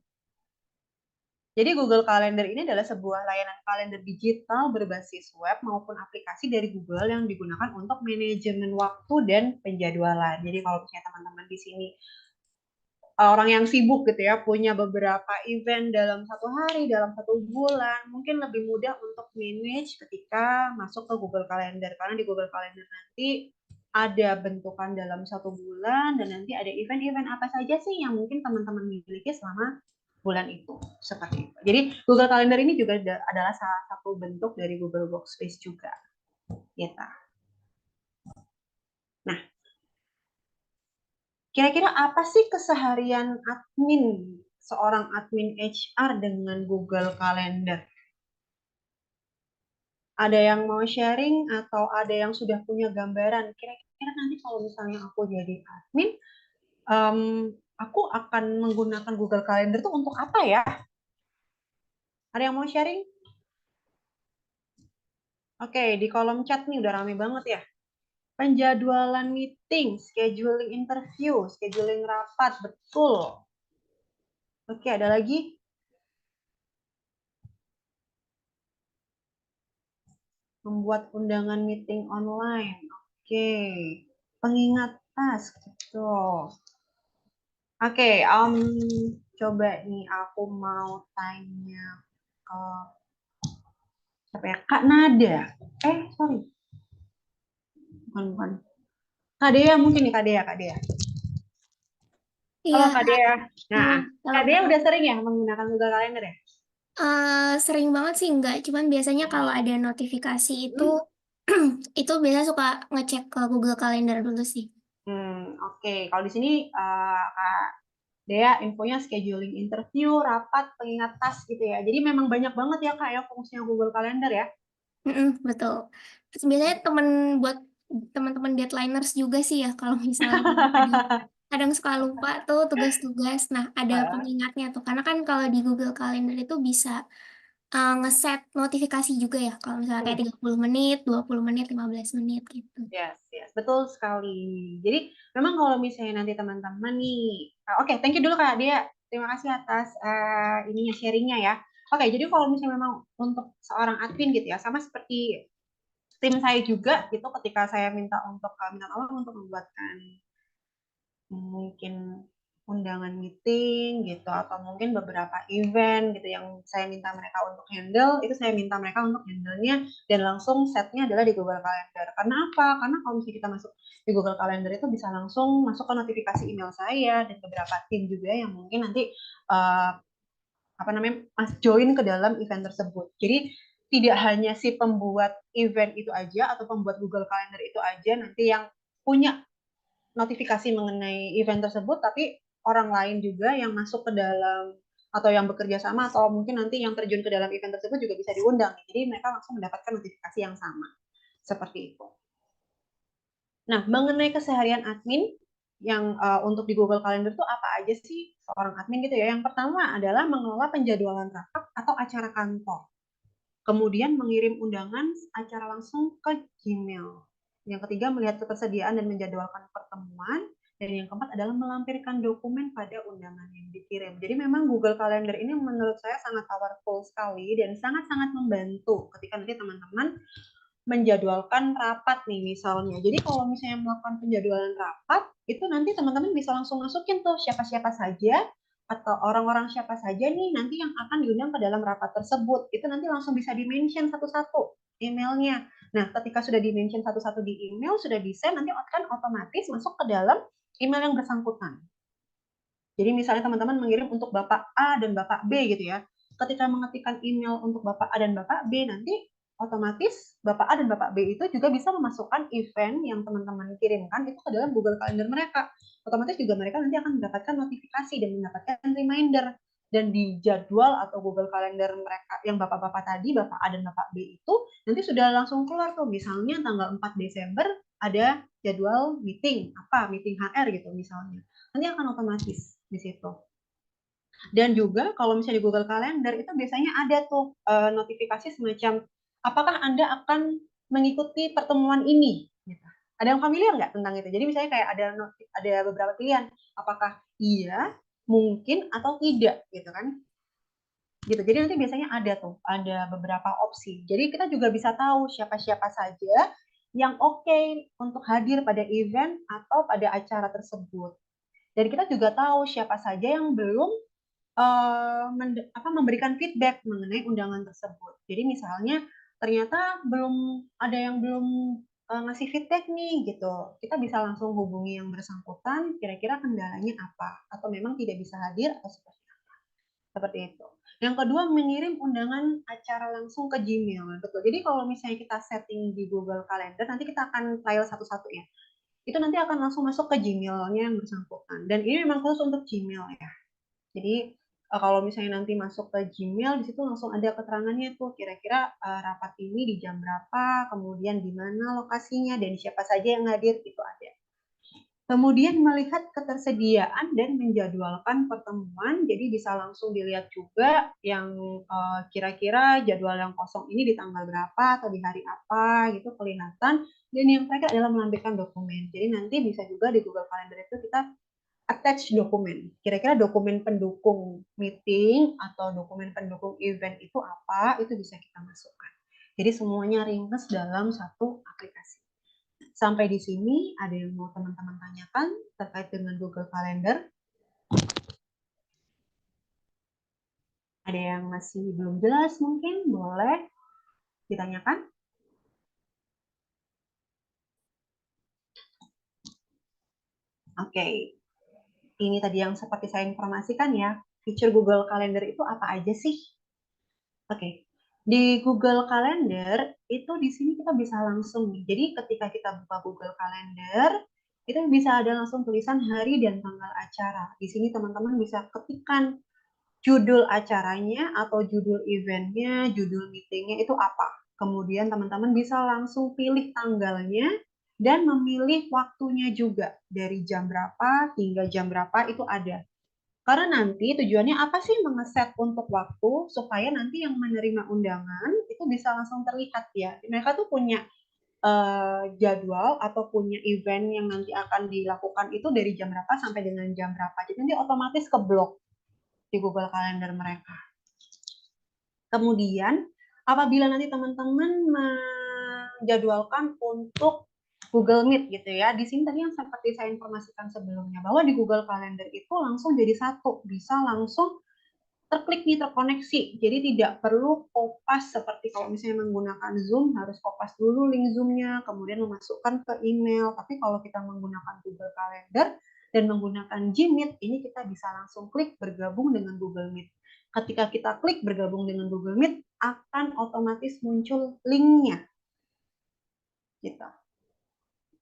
Jadi Google Calendar ini adalah sebuah layanan kalender digital berbasis web maupun aplikasi dari Google yang digunakan untuk manajemen waktu dan penjadwalan. Jadi kalau misalnya teman-teman di sini orang yang sibuk gitu ya, punya beberapa event dalam satu hari, dalam satu bulan, mungkin lebih mudah untuk manage ketika masuk ke Google Calendar. Karena di Google Calendar nanti ada bentukan dalam satu bulan dan nanti ada event-event apa saja sih yang mungkin teman-teman miliki selama bulan itu. Seperti itu. Jadi Google Calendar ini juga adalah salah satu bentuk dari Google Workspace juga. Gitu. Nah, kira-kira apa sih keseharian seorang admin HR dengan Google Calendar? Ada yang mau sharing atau ada yang sudah punya gambaran? Kira-kira nanti kalau misalnya aku jadi admin, aku akan menggunakan Google Calendar itu untuk apa ya? Ada yang mau sharing? Oke, di kolom chat nih udah rame banget ya. Penjadwalan meeting, scheduling interview, scheduling rapat, betul. Oke, ada lagi? Membuat undangan meeting online. Oke. Pengingat task, gitu. Oke, coba nih aku mau tanya ke siapa ya? Kak Nada. Sorry. Bukan. Kak Dea mungkin nih, Kak Dea. Halo Kak Dea. Nah, Kak Dea udah sering ya menggunakan Google Calendar ya? Sering banget sih enggak, cuman biasanya kalau ada notifikasi itu itu biasanya suka ngecek ke Google Calendar dulu sih. Oke. Kalau di sini Kak Dea, infonya scheduling interview, rapat, pengingat task gitu ya. Jadi memang banyak banget ya Kak ya fungsinya Google Calendar ya. Betul. Terus biasanya buat teman-teman deadliners juga sih ya kalau misalnya kadang suka lupa tuh tugas-tugas. Nah, ada pengingatnya tuh. Karena kan kalau di Google Calendar itu bisa ngeset notifikasi juga ya. Kalau misalnya kayak 30 menit, 20 menit, 15 menit gitu. Yes, betul sekali. Jadi memang kalau misalnya nanti teman-teman nih, oke, thank you dulu Kak Dia. Terima kasih atas ininya sharingnya ya. Oke, jadi kalau misalnya memang untuk seorang admin gitu ya, sama seperti tim saya juga gitu, ketika saya minta tolong untuk membuatkan mungkin undangan meeting gitu, atau mungkin beberapa event gitu yang saya minta mereka untuk handle, itu saya minta mereka untuk handle-nya dan langsung setnya adalah di Google Calendar. Karena apa? Karena kalau misalnya kita masuk di Google Calendar itu bisa langsung masuk ke notifikasi email saya dan beberapa tim juga yang mungkin nanti join ke dalam event tersebut. Jadi tidak hanya si pembuat event itu aja atau pembuat Google Calendar itu aja nanti yang punya notifikasi mengenai event tersebut, tapi orang lain juga yang masuk ke dalam atau yang bekerja sama atau mungkin nanti yang terjun ke dalam event tersebut juga bisa diundang. Jadi mereka langsung mendapatkan notifikasi yang sama. Seperti itu. Nah, mengenai keseharian admin yang untuk di Google Calendar itu apa aja sih seorang admin gitu ya. Yang pertama adalah mengelola penjadwalan rapat atau acara kantor. Kemudian mengirim undangan acara langsung ke Gmail. Yang ketiga, melihat ketersediaan dan menjadwalkan pertemuan. Dan yang keempat adalah melampirkan dokumen pada undangan yang dikirim. Jadi memang Google Calendar ini menurut saya sangat powerful sekali dan sangat-sangat membantu ketika nanti teman-teman menjadwalkan rapat nih misalnya. Jadi kalau misalnya melakukan penjadwalan rapat, itu nanti teman-teman bisa langsung masukin tuh siapa-siapa saja atau orang-orang siapa saja nih nanti yang akan diundang ke dalam rapat tersebut. Itu nanti langsung bisa di-mention satu-satu emailnya. Nah, ketika sudah di-mention satu-satu di email, sudah di-send, nanti akan otomatis masuk ke dalam email yang bersangkutan. Jadi misalnya teman-teman mengirim untuk Bapak A dan Bapak B gitu ya. Ketika mengetikkan email untuk Bapak A dan Bapak B, nanti otomatis Bapak A dan Bapak B itu juga bisa memasukkan event yang teman-teman kirimkan itu ke dalam Google Calendar mereka. Otomatis juga mereka nanti akan mendapatkan notifikasi dan mendapatkan reminder. Dan di jadwal atau Google Calendar mereka yang Bapak-Bapak tadi, Bapak A dan Bapak B itu nanti sudah langsung keluar tuh. Misalnya tanggal 4 Desember ada jadwal meeting, meeting HR gitu misalnya. Nanti akan otomatis di situ. Dan juga kalau misalnya di Google Calendar itu biasanya ada tuh notifikasi semacam apakah Anda akan mengikuti pertemuan ini? Gitu. Ada yang familiar nggak tentang itu? Jadi misalnya kayak ada beberapa pilihan, apakah iya, mungkin, atau tidak, gitu kan? Gitu. Jadi nanti biasanya ada beberapa opsi. Jadi kita juga bisa tahu siapa-siapa saja yang oke untuk hadir pada event atau pada acara tersebut. Dan kita juga tahu siapa saja yang belum memberikan feedback mengenai undangan tersebut. Jadi misalnya ternyata ada yang belum ngasih feedback nih gitu. Kita bisa langsung hubungi yang bersangkutan, kira-kira kendalanya apa, atau memang tidak bisa hadir atau seperti apa. Seperti itu. Yang kedua, mengirim undangan acara langsung ke Gmail. Betul. Jadi kalau misalnya kita setting di Google Calendar, nanti kita akan trial satu-satu ya. Itu nanti akan langsung masuk ke Gmail-nya yang bersangkutan. Dan ini memang khusus untuk Gmail ya. Jadi kalau misalnya nanti masuk ke Gmail, di situ langsung ada keterangannya tuh, kira-kira rapat ini di jam berapa, kemudian di mana lokasinya, dan siapa saja yang hadir, itu ada. Kemudian melihat ketersediaan dan menjadwalkan pertemuan, jadi bisa langsung dilihat juga yang kira-kira jadwal yang kosong ini di tanggal berapa atau di hari apa gitu kelihatan. Dan yang terakhir adalah melampirkan dokumen. Jadi nanti bisa juga di Google Calendar itu kita attach dokumen. Kira-kira dokumen pendukung meeting atau dokumen pendukung event itu apa, itu bisa kita masukkan. Jadi semuanya ringkas dalam satu aplikasi. Sampai di sini ada yang mau teman-teman tanyakan terkait dengan Google Calendar? Ada yang masih belum jelas mungkin? Boleh ditanyakan? Oke. Ini tadi yang seperti saya informasikan ya. Fitur Google Calendar itu apa aja sih? Oke. Di Google Calendar itu di sini kita bisa langsung nih. Jadi ketika kita buka Google Calendar, itu bisa ada langsung tulisan hari dan tanggal acara. Di sini teman-teman bisa ketikkan judul acaranya atau judul eventnya, judul meetingnya itu apa. Kemudian teman-teman bisa langsung pilih tanggalnya dan memilih waktunya juga. Dari jam berapa hingga jam berapa itu ada. Karena nanti tujuannya apa sih mengeset untuk waktu supaya nanti yang menerima undangan itu bisa langsung terlihat ya. Mereka tuh punya jadwal atau punya event yang nanti akan dilakukan itu dari jam berapa sampai dengan jam berapa. Jadi nanti otomatis keblok di Google Calendar mereka. Kemudian apabila nanti teman-teman menjadwalkan untuk Google Meet gitu ya, di sini tadi yang seperti saya informasikan sebelumnya bahwa di Google Calendar itu langsung jadi satu, bisa langsung terklik nih, terkoneksi. Jadi tidak perlu kopas seperti kalau misalnya menggunakan Zoom, harus kopas dulu link Zoom-nya, kemudian memasukkan ke email. Tapi kalau kita menggunakan Google Calendar dan menggunakan Gmeet, ini kita bisa langsung klik bergabung dengan Google Meet. Ketika kita klik bergabung dengan Google Meet, akan otomatis muncul link-nya. Gitu.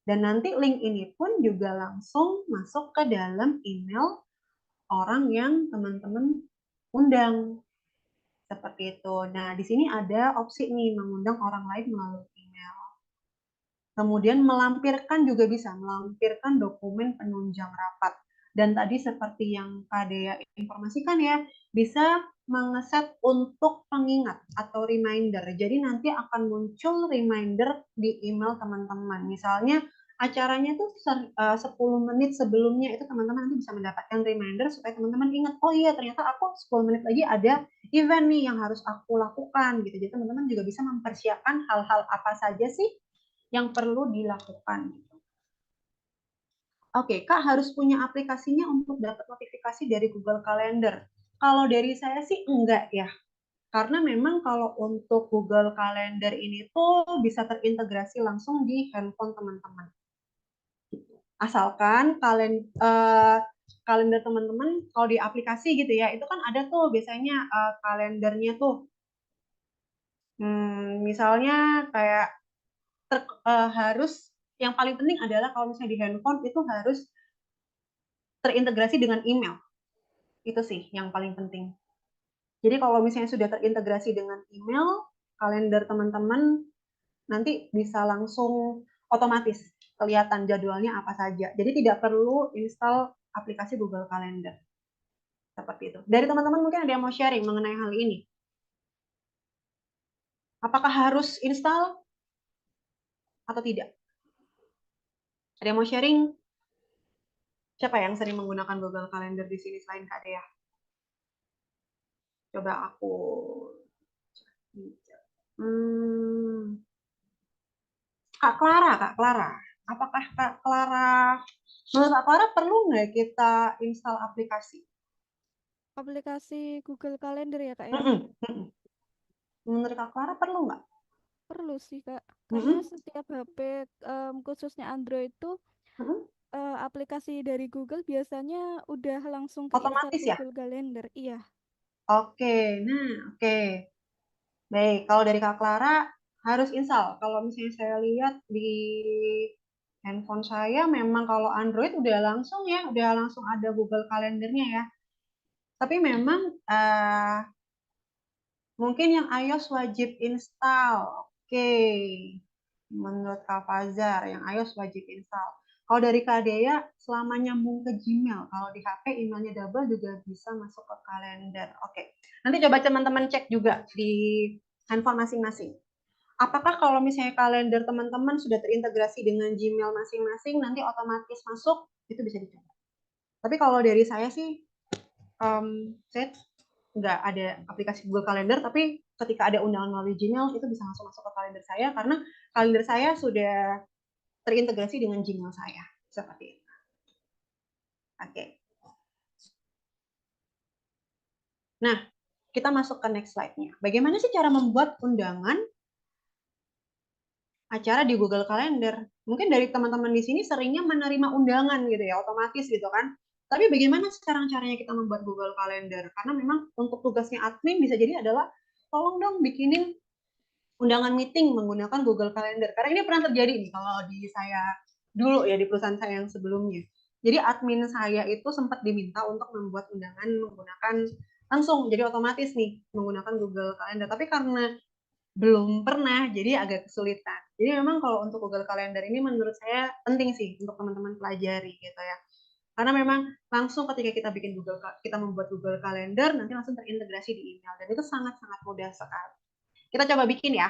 Dan nanti link ini pun juga langsung masuk ke dalam email orang yang teman-teman undang. Seperti itu. Nah, di sini ada opsi nih, mengundang orang lain melalui email. Kemudian melampirkan juga bisa, melampirkan dokumen penunjang rapat. Dan tadi seperti yang Kak Dea informasikan ya, bisa mengeset untuk pengingat atau reminder. Jadi nanti akan muncul reminder di email teman-teman. Misalnya acaranya tuh 10 menit sebelumnya itu teman-teman nanti bisa mendapatkan reminder supaya teman-teman ingat, oh iya ternyata aku 10 menit lagi ada event nih yang harus aku lakukan gitu. Jadi teman-teman juga bisa mempersiapkan hal-hal apa saja sih yang perlu dilakukan. Oke, Kak harus punya aplikasinya untuk dapat notifikasi dari Google Calendar. Kalau dari saya sih enggak ya. Karena memang kalau untuk Google Calendar ini tuh bisa terintegrasi langsung di handphone teman-teman. Asalkan kalender teman-teman kalau di aplikasi gitu ya, itu kan ada tuh biasanya kalendernya tuh. Misalnya kayak harus yang paling penting adalah kalau misalnya di handphone itu harus terintegrasi dengan email. Itu sih yang paling penting. Jadi kalau misalnya sudah terintegrasi dengan email, kalender teman-teman nanti bisa langsung otomatis kelihatan jadwalnya apa saja. Jadi tidak perlu install aplikasi Google Calendar. Seperti itu. Dari teman-teman mungkin ada yang mau sharing mengenai hal ini. Apakah harus install atau tidak? Ada yang mau sharing? Siapa yang sering menggunakan Google Calendar di sini selain Kak Dea? Coba aku Kak Clara. Apakah Kak Clara, menurut Kak Clara perlu nggak kita install aplikasi? Aplikasi Google Calendar ya Kak ya? Menurut Kak Clara perlu nggak? Perlu sih Kak, karena setiap HP khususnya Android itu aplikasi dari Google biasanya udah langsung otomatis ya? Google Calendar, iya. Oke, oke. Baik, kalau dari Kak Clara harus install. Kalau misalnya saya lihat di handphone saya memang kalau Android udah langsung ada Google Calendarnya ya. Tapi memang mungkin yang iOS wajib install. Oke. Menurut Kak Fazar, yang iOS wajib install. Kalau dari Kak Dea, selama nyambung ke Gmail, kalau di HP emailnya double juga bisa masuk ke kalender. Oke. Nanti coba teman-teman cek juga di handphone masing-masing. Apakah kalau misalnya kalender teman-teman sudah terintegrasi dengan Gmail masing-masing, nanti otomatis masuk, itu bisa dicoba. Tapi kalau dari saya sih, saya nggak ada aplikasi Google Calendar, tapi ketika ada undangan melalui Gmail, itu bisa langsung masuk ke kalender saya, karena kalender saya sudah terintegrasi dengan Gmail saya. Seperti itu. Oke. Nah, kita masuk ke next slide-nya. Bagaimana sih cara membuat undangan acara di Google Calendar? Mungkin dari teman-teman di sini seringnya menerima undangan gitu ya, otomatis gitu kan. Tapi bagaimana sekarang caranya kita membuat Google Calendar? Karena memang untuk tugasnya admin bisa jadi adalah tolong dong bikinin undangan meeting menggunakan Google Calendar. Karena ini pernah terjadi nih kalau di saya dulu ya di perusahaan saya yang sebelumnya. Jadi admin saya itu sempat diminta untuk membuat undangan menggunakan langsung, jadi otomatis nih menggunakan Google Calendar. Tapi karena belum pernah, jadi agak kesulitan. Jadi memang kalau untuk Google Calendar ini menurut saya penting sih untuk teman-teman pelajari gitu ya. Karena memang langsung ketika kita kita membuat Google Calendar, nanti langsung terintegrasi di email. Dan itu sangat-sangat mudah sekali. Kita coba bikin ya.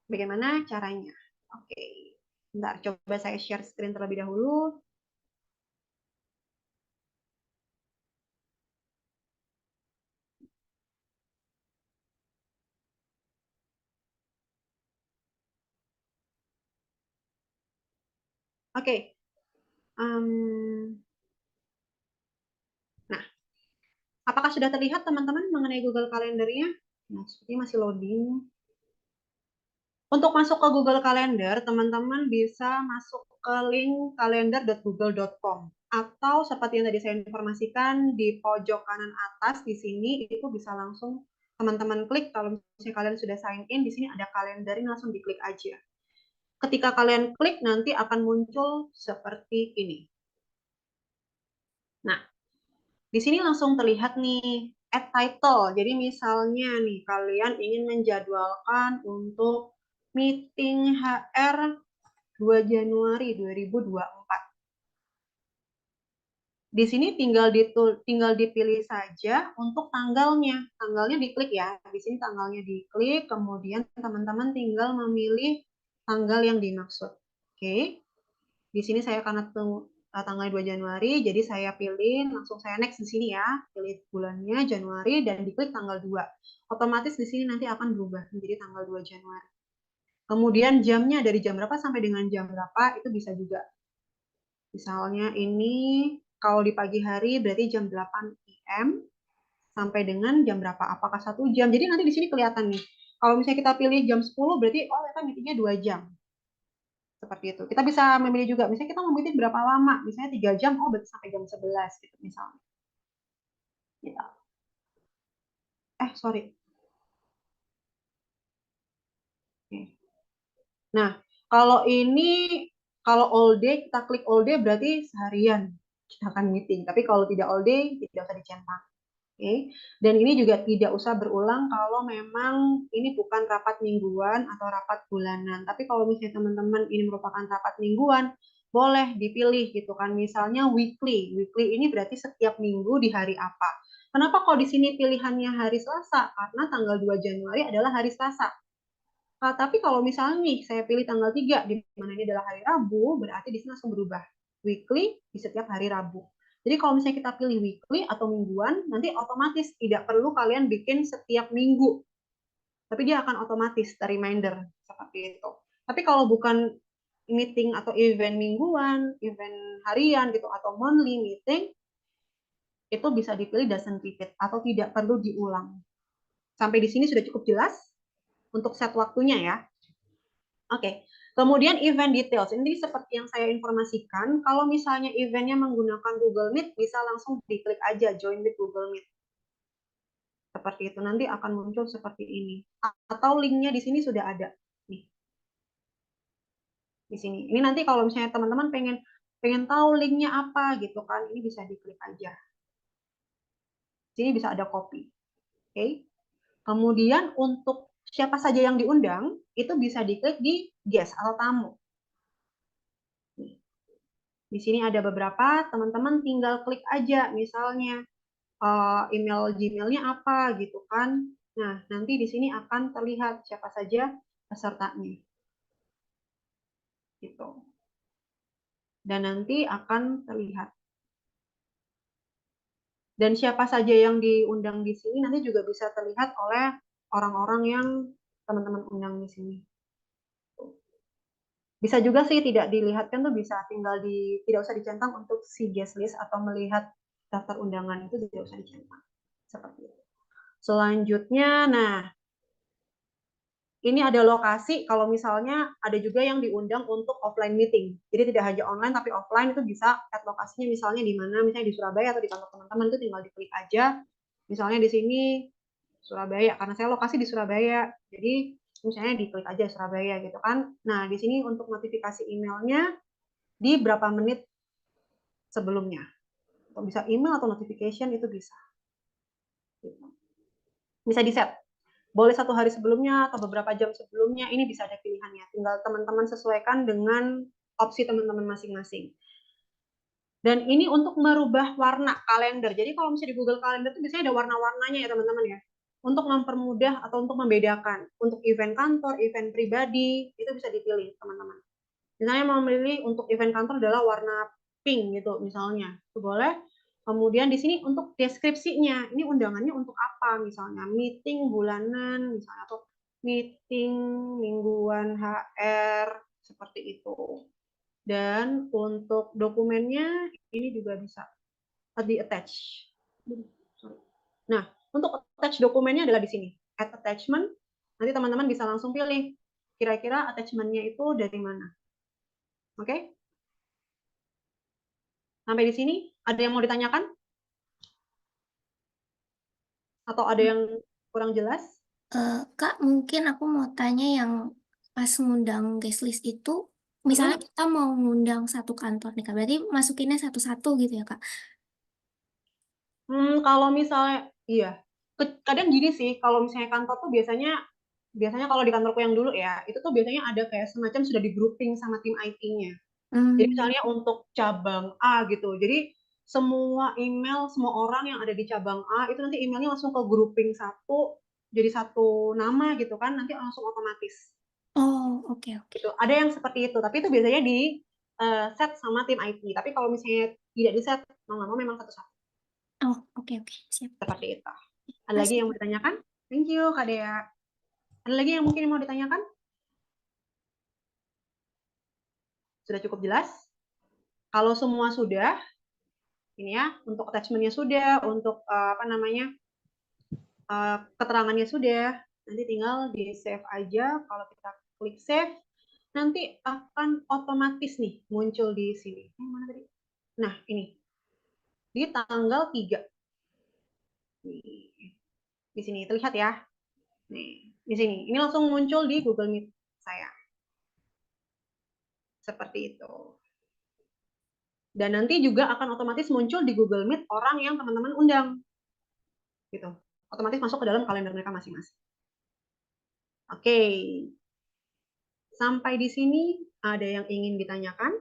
Bagaimana caranya? Oke. Bentar, coba saya share screen terlebih dahulu. Oke. Nah, apakah sudah terlihat teman-teman mengenai Google Calendar-nya? Nah, sepertinya masih loading. Untuk masuk ke Google Calendar, teman-teman bisa masuk ke link calendar.google.com atau seperti yang tadi saya informasikan di pojok kanan atas di sini itu bisa langsung teman-teman klik. Kalau misalnya kalian sudah sign in, di sini ada kalender, ini langsung diklik aja. Ketika kalian klik, nanti akan muncul seperti ini. Nah, di sini langsung terlihat nih, add title. Jadi misalnya nih, kalian ingin menjadwalkan untuk meeting HR 2 Januari 2024. Di sini tinggal dipilih saja untuk tanggalnya. Tanggalnya diklik ya. Di sini tanggalnya diklik, kemudian teman-teman tinggal memilih tanggal yang dimaksud. Oke. Di sini saya karena tanggal 2 Januari, jadi saya pilih, langsung saya next di sini ya. Pilih bulannya Januari dan diklik tanggal 2. Otomatis di sini nanti akan berubah menjadi tanggal 2 Januari. Kemudian jamnya dari jam berapa sampai dengan jam berapa itu bisa juga. Misalnya ini kalau di pagi hari berarti jam 8 AM sampai dengan jam berapa? Apakah 1 jam? Jadi nanti di sini kelihatan nih. Kalau misalnya kita pilih jam 10 berarti oh ternyata meetingnya 2 jam. Seperti itu. Kita bisa memilih juga, misalnya kita mau meeting berapa lama, misalnya 3 jam, oh berarti sampai jam 11 gitu misalnya. Gitu. Sorry. Oke. Nah, kalau ini, kalau all day, kita klik all day berarti seharian kita akan meeting. Tapi kalau tidak all day, tidak usah dicentang. Oke. Dan ini juga tidak usah berulang kalau memang ini bukan rapat mingguan atau rapat bulanan. Tapi kalau misalnya teman-teman ini merupakan rapat mingguan, boleh dipilih gitu kan. Misalnya weekly. Weekly ini berarti setiap minggu di hari apa. Kenapa kok di sini pilihannya hari Selasa? Karena tanggal 2 Januari adalah hari Selasa. Tapi kalau misalnya nih saya pilih tanggal 3 di mana ini adalah hari Rabu, berarti di sini langsung berubah. Weekly di setiap hari Rabu. Jadi kalau misalnya kita pilih weekly atau mingguan, nanti otomatis tidak perlu kalian bikin setiap minggu. Tapi dia akan otomatis reminder seperti itu. Tapi kalau bukan meeting atau event mingguan, event harian gitu atau monthly meeting, itu bisa dipilih doesn't repeat atau tidak perlu diulang. Sampai di sini sudah cukup jelas untuk set waktunya ya. Oke. Kemudian event details, ini seperti yang saya informasikan, kalau misalnya eventnya menggunakan Google Meet, bisa langsung diklik aja join with Google Meet. Seperti itu, nanti akan muncul seperti ini. Atau linknya di sini sudah ada. Nih. Di sini. Ini nanti kalau misalnya teman-teman pengen tahu linknya apa gitu kan, ini bisa diklik aja. Di sini bisa ada copy. Oke. Kemudian untuk siapa saja yang diundang, itu bisa diklik di guest atau tamu. Di sini ada beberapa, teman-teman tinggal klik aja, misalnya email Gmail-nya apa gitu kan. Nah, nanti di sini akan terlihat siapa saja pesertanya. Gitu. Dan nanti akan terlihat. Dan siapa saja yang diundang di sini nanti juga bisa terlihat oleh orang-orang yang teman-teman undang di sini. Bisa juga sih tidak dilihatkan tuh bisa tinggal tidak usah dicentang untuk si guest list atau melihat daftar undangan itu tidak usah dicentang. Seperti itu. Selanjutnya, nah ini ada lokasi kalau misalnya ada juga yang diundang untuk offline meeting. Jadi tidak hanya online tapi offline itu bisa add lokasinya misalnya di mana, misalnya di Surabaya atau di kantor teman-teman itu tinggal diklik aja. Misalnya di sini Surabaya karena saya lokasi di Surabaya. Jadi misalnya diklik aja Surabaya gitu kan. Nah, di sini untuk notifikasi emailnya di berapa menit sebelumnya. Atau bisa email atau notification itu bisa. Bisa di-set. Boleh 1 hari sebelumnya atau beberapa jam sebelumnya, ini bisa ada pilihannya. Tinggal teman-teman sesuaikan dengan opsi teman-teman masing-masing. Dan ini untuk merubah warna kalender. Jadi kalau misalnya di Google Calendar itu biasanya ada warna-warnanya ya teman-teman ya. Untuk mempermudah atau untuk membedakan. Untuk event kantor, event pribadi, itu bisa dipilih teman-teman. Misalnya mau memilih untuk event kantor adalah warna pink gitu misalnya. Itu boleh. Kemudian di sini untuk deskripsinya, ini undangannya untuk apa? Misalnya meeting bulanan, misalnya atau meeting mingguan HR, seperti itu. Dan untuk dokumennya, ini juga bisa di-attach. Nah, untuk attach dokumennya adalah di sini. Add attachment, nanti teman-teman bisa langsung pilih. Kira-kira attachment-nya itu dari mana. Oke? Sampai di sini, ada yang mau ditanyakan? Atau ada yang kurang jelas? Kak, mungkin aku mau tanya yang pas ngundang guest list itu, misalnya kita mau ngundang satu kantor nih Kak, berarti masukinnya satu-satu gitu ya Kak? Kalau misalnya, iya. Kadang gini sih, kalau misalnya kantor tuh biasanya kalau di kantorku yang dulu ya, itu tuh biasanya ada kayak semacam sudah di grouping sama tim IT-nya. Jadi misalnya untuk cabang A gitu. Jadi semua email, semua orang yang ada di cabang A itu nanti emailnya langsung ke grouping satu, jadi satu nama gitu kan, nanti langsung otomatis. Oh, oke. Gitu. Ada yang seperti itu, tapi itu biasanya di set sama tim IT. Tapi kalau misalnya tidak di set, mau nggak mau memang satu-satu. Oh, oke. Siap. Seperti itu. Ada lagi yang mau ditanyakan? Thank you, Kak Dea. Ada lagi yang mungkin mau ditanyakan? Sudah cukup jelas? Kalau semua sudah, ini ya, untuk attachment-nya sudah, untuk keterangannya sudah, nanti tinggal di save aja. Kalau kita klik save, nanti akan otomatis nih muncul di sini. Mana tadi? Nah, ini. Di tanggal 3. Nih. Di sini, terlihat ya. Nih, di sini. Ini langsung muncul di Google Meet saya. Seperti itu. Dan nanti juga akan otomatis muncul di Google Meet orang yang teman-teman undang. Gitu. Otomatis masuk ke dalam kalender mereka masing-masing. Oke. Sampai di sini ada yang ingin ditanyakan?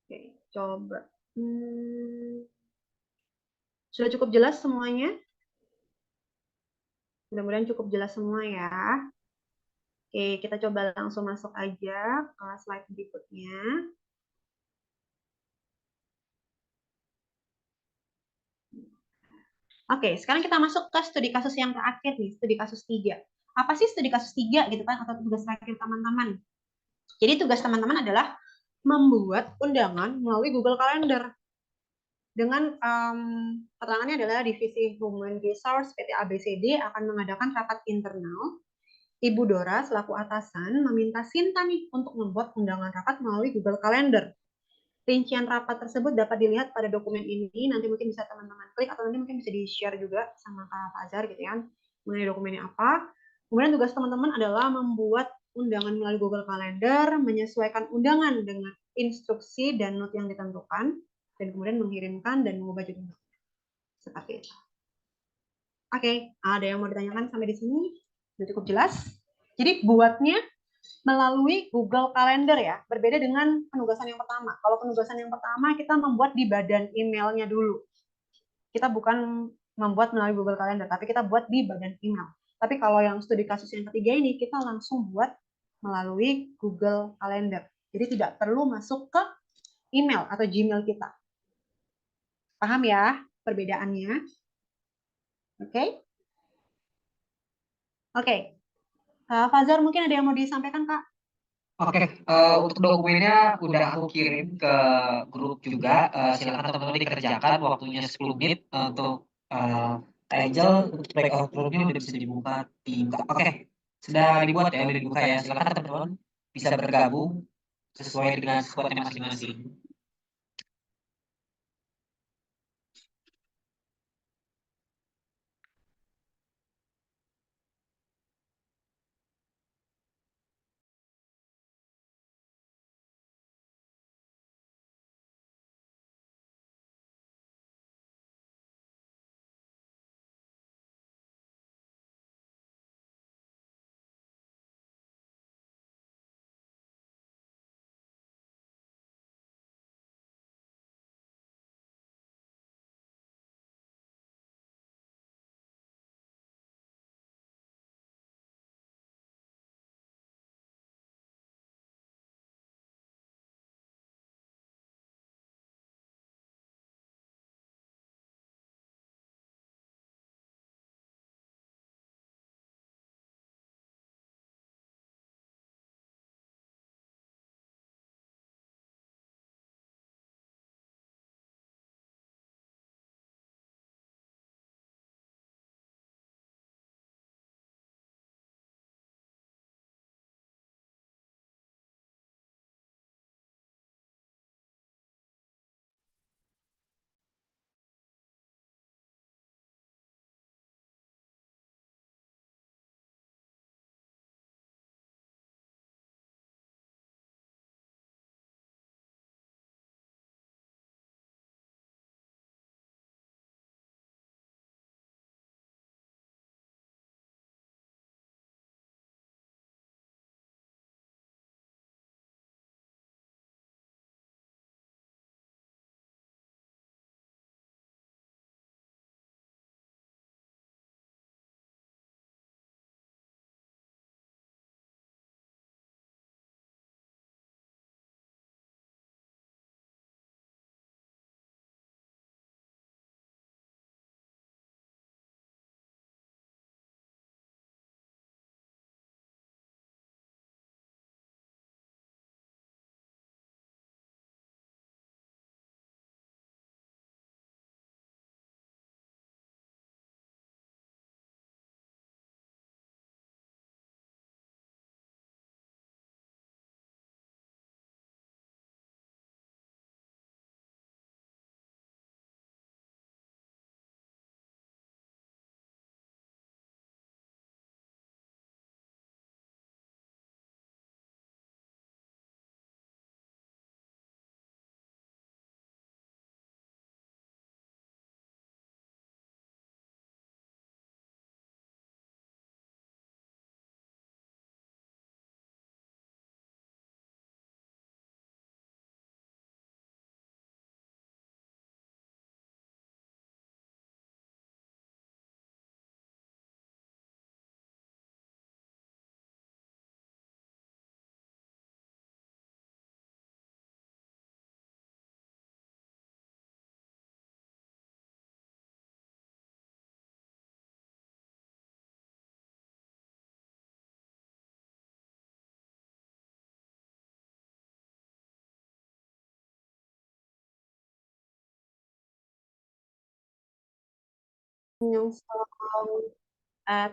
Oke, coba. Sudah cukup jelas semuanya? Mudah-mudahan cukup jelas semua ya. Oke, kita coba langsung masuk aja ke slide berikutnya. Oke, sekarang kita masuk ke studi kasus yang terakhir nih, studi kasus 3. Apa sih studi kasus 3 gitu kan, atau tugas terakhir teman-teman? Jadi tugas teman-teman adalah membuat undangan melalui Google Calendar. Dengan keterangannya adalah Divisi Human Resource PT ABCD akan mengadakan rapat internal. Ibu Dora selaku atasan meminta Sinta nih untuk membuat undangan rapat melalui Google Calendar. Rincian rapat tersebut dapat dilihat pada dokumen ini. Nanti mungkin bisa teman-teman klik atau nanti mungkin bisa di-share juga sama Kak Fajar gitu ya. Mengenai dokumennya apa. Kemudian tugas teman-teman adalah membuat undangan melalui Google Calendar, menyesuaikan undangan dengan instruksi dan note yang ditentukan, dan kemudian mengirimkan dan mengubah judul. Seperti itu. Oke, ada yang mau ditanyakan sampai di sini? Sudah cukup jelas? Jadi buatnya melalui Google Calendar ya, berbeda dengan penugasan yang pertama. Kalau penugasan yang pertama kita membuat di badan emailnya dulu. Kita bukan membuat melalui Google Calendar, tapi kita buat di badan email. Tapi kalau yang studi kasus yang ketiga ini, kita langsung buat melalui Google Calendar. Jadi tidak perlu masuk ke email atau Gmail kita. Paham ya perbedaannya? Oke? Oke. Fajar, mungkin ada yang mau disampaikan, Kak? Oke, untuk dokumennya udah aku kirim ke grup juga. Silakan teman-teman dikerjakan waktunya 10 menit untuk Angel untuk breakout roomnya udah bisa dibuka. Oke, sudah dibuat ya, udah dibuka ya. Silakan teman-teman bisa bergabung sesuai dengan squadnya masing-masing.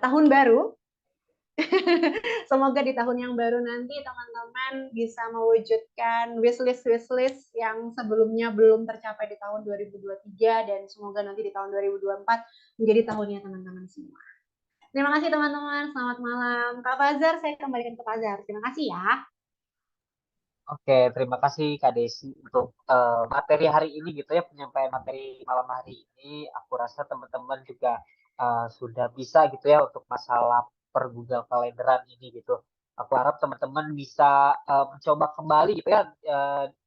tahun baru. Semoga di tahun yang baru nanti teman-teman bisa mewujudkan wishlist yang sebelumnya belum tercapai di tahun 2023 dan semoga nanti di tahun 2024 menjadi tahunnya teman-teman semua. Terima kasih teman-teman, selamat malam. Kak Fazar, saya kembalikan ke Fazar. Terima kasih ya. Oke, terima kasih Kak Desi untuk materi hari ini gitu ya, penyampaian materi malam hari ini. Aku rasa teman-teman juga sudah bisa gitu ya untuk masalah per Google Calendaran ini gitu. Aku harap teman-teman bisa mencoba kembali gitu ya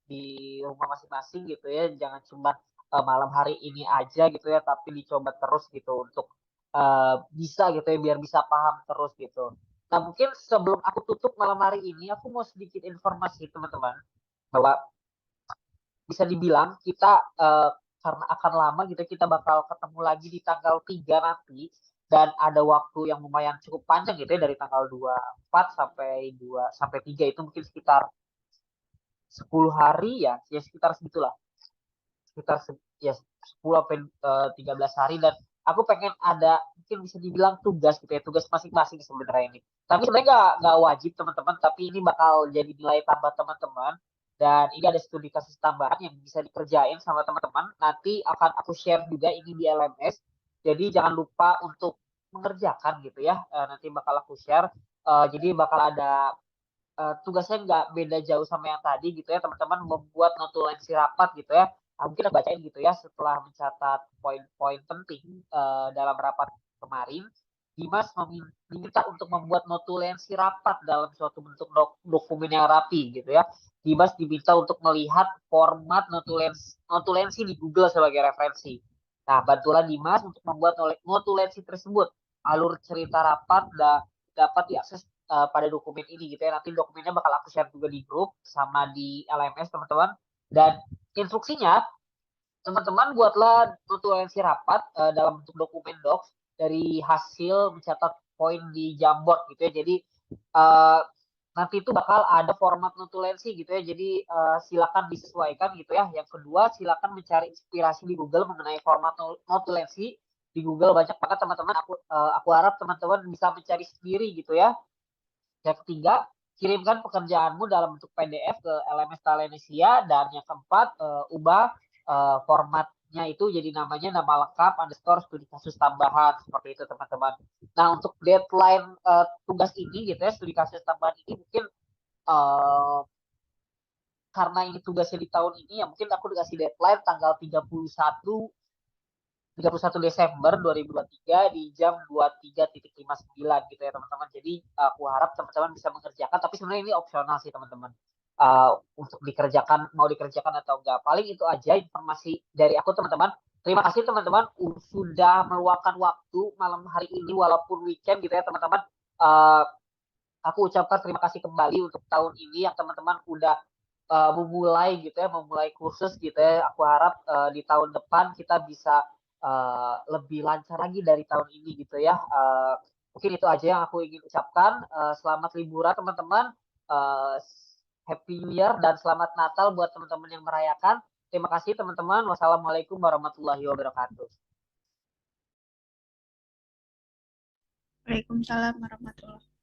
di rumah masing-masing gitu ya. Jangan cuma malam hari ini aja gitu ya, tapi dicoba terus gitu untuk bisa gitu ya, biar bisa paham terus gitu. Nah, mungkin sebelum aku tutup malam hari ini, aku mau sedikit informasi teman-teman bahwa bisa dibilang kita karena akan lama gitu kita bakal ketemu lagi di tanggal 3 nanti dan ada waktu yang lumayan cukup panjang gitu ya dari tanggal 24 sampai 3 itu mungkin sekitar 10 hari ya sekitar segitulah. Sekitar ya 10 sampai 13 hari dan aku pengen ada mungkin bisa dibilang tugas gitu ya, tugas masing-masing sebenarnya ini. Tapi sebenarnya nggak wajib teman-teman, tapi ini bakal jadi nilai tambah teman-teman. Dan ini ada studi kasus tambahan yang bisa dikerjain sama teman-teman. Nanti akan aku share juga ini di LMS. Jadi jangan lupa untuk mengerjakan gitu ya. Nanti bakal aku share. Jadi bakal ada tugasnya nggak beda jauh sama yang tadi gitu ya teman-teman, membuat notulensi rapat gitu ya. Mungkin aku bacain gitu ya setelah mencatat poin-poin penting dalam rapat kemarin. Dimas diminta untuk membuat notulensi rapat dalam suatu bentuk dokumen yang rapi gitu ya. Dimas diminta untuk melihat format notulensi di Google sebagai referensi. Nah, bantulah Dimas untuk membuat notulensi tersebut. Alur cerita rapat dapat diakses pada dokumen ini gitu ya. Nanti dokumennya bakal aku share juga di grup sama di LMS teman-teman. Dan instruksinya teman-teman buatlah notulensi rapat dalam bentuk dokumen docs dari hasil mencatat poin di Jamboard gitu ya. Jadi nanti itu bakal ada format notulensi gitu ya. Jadi silakan disesuaikan gitu ya. Yang kedua, silakan mencari inspirasi di Google mengenai format notulensi di Google banyak banget teman-teman. Aku harap teman-teman bisa mencari sendiri gitu ya. Yang ketiga, kirimkan pekerjaanmu dalam bentuk PDF ke LMS Talensia. Dan yang keempat, ubah formatnya itu jadi namanya nama lengkap underscore studi kasus tambahan seperti itu teman-teman. Nah, untuk deadline tugas ini gitu ya, studi kasus tambahan ini mungkin karena ini tugasnya di tahun ini ya mungkin aku dikasih deadline tanggal 31 Desember 2023 di jam 23.59 gitu ya teman-teman. Jadi aku harap teman-teman bisa mengerjakan, tapi sebenarnya ini opsional sih teman-teman. Untuk dikerjakan, mau dikerjakan atau enggak. Paling itu aja informasi dari aku teman-teman. Terima kasih teman-teman sudah meluangkan waktu malam hari ini walaupun weekend gitu ya teman-teman. Aku ucapkan terima kasih kembali untuk tahun ini yang teman-teman udah memulai gitu ya, memulai kursus gitu ya. Aku harap di tahun depan kita bisa lebih lancar lagi dari tahun ini gitu ya. Mungkin itu aja yang aku ingin ucapkan. Selamat liburan teman-teman. Happy New Year dan selamat Natal buat teman-teman yang merayakan. Terima kasih teman-teman. Wassalamualaikum warahmatullahi wabarakatuh. Waalaikumsalam warahmatullahi wabarakatuh.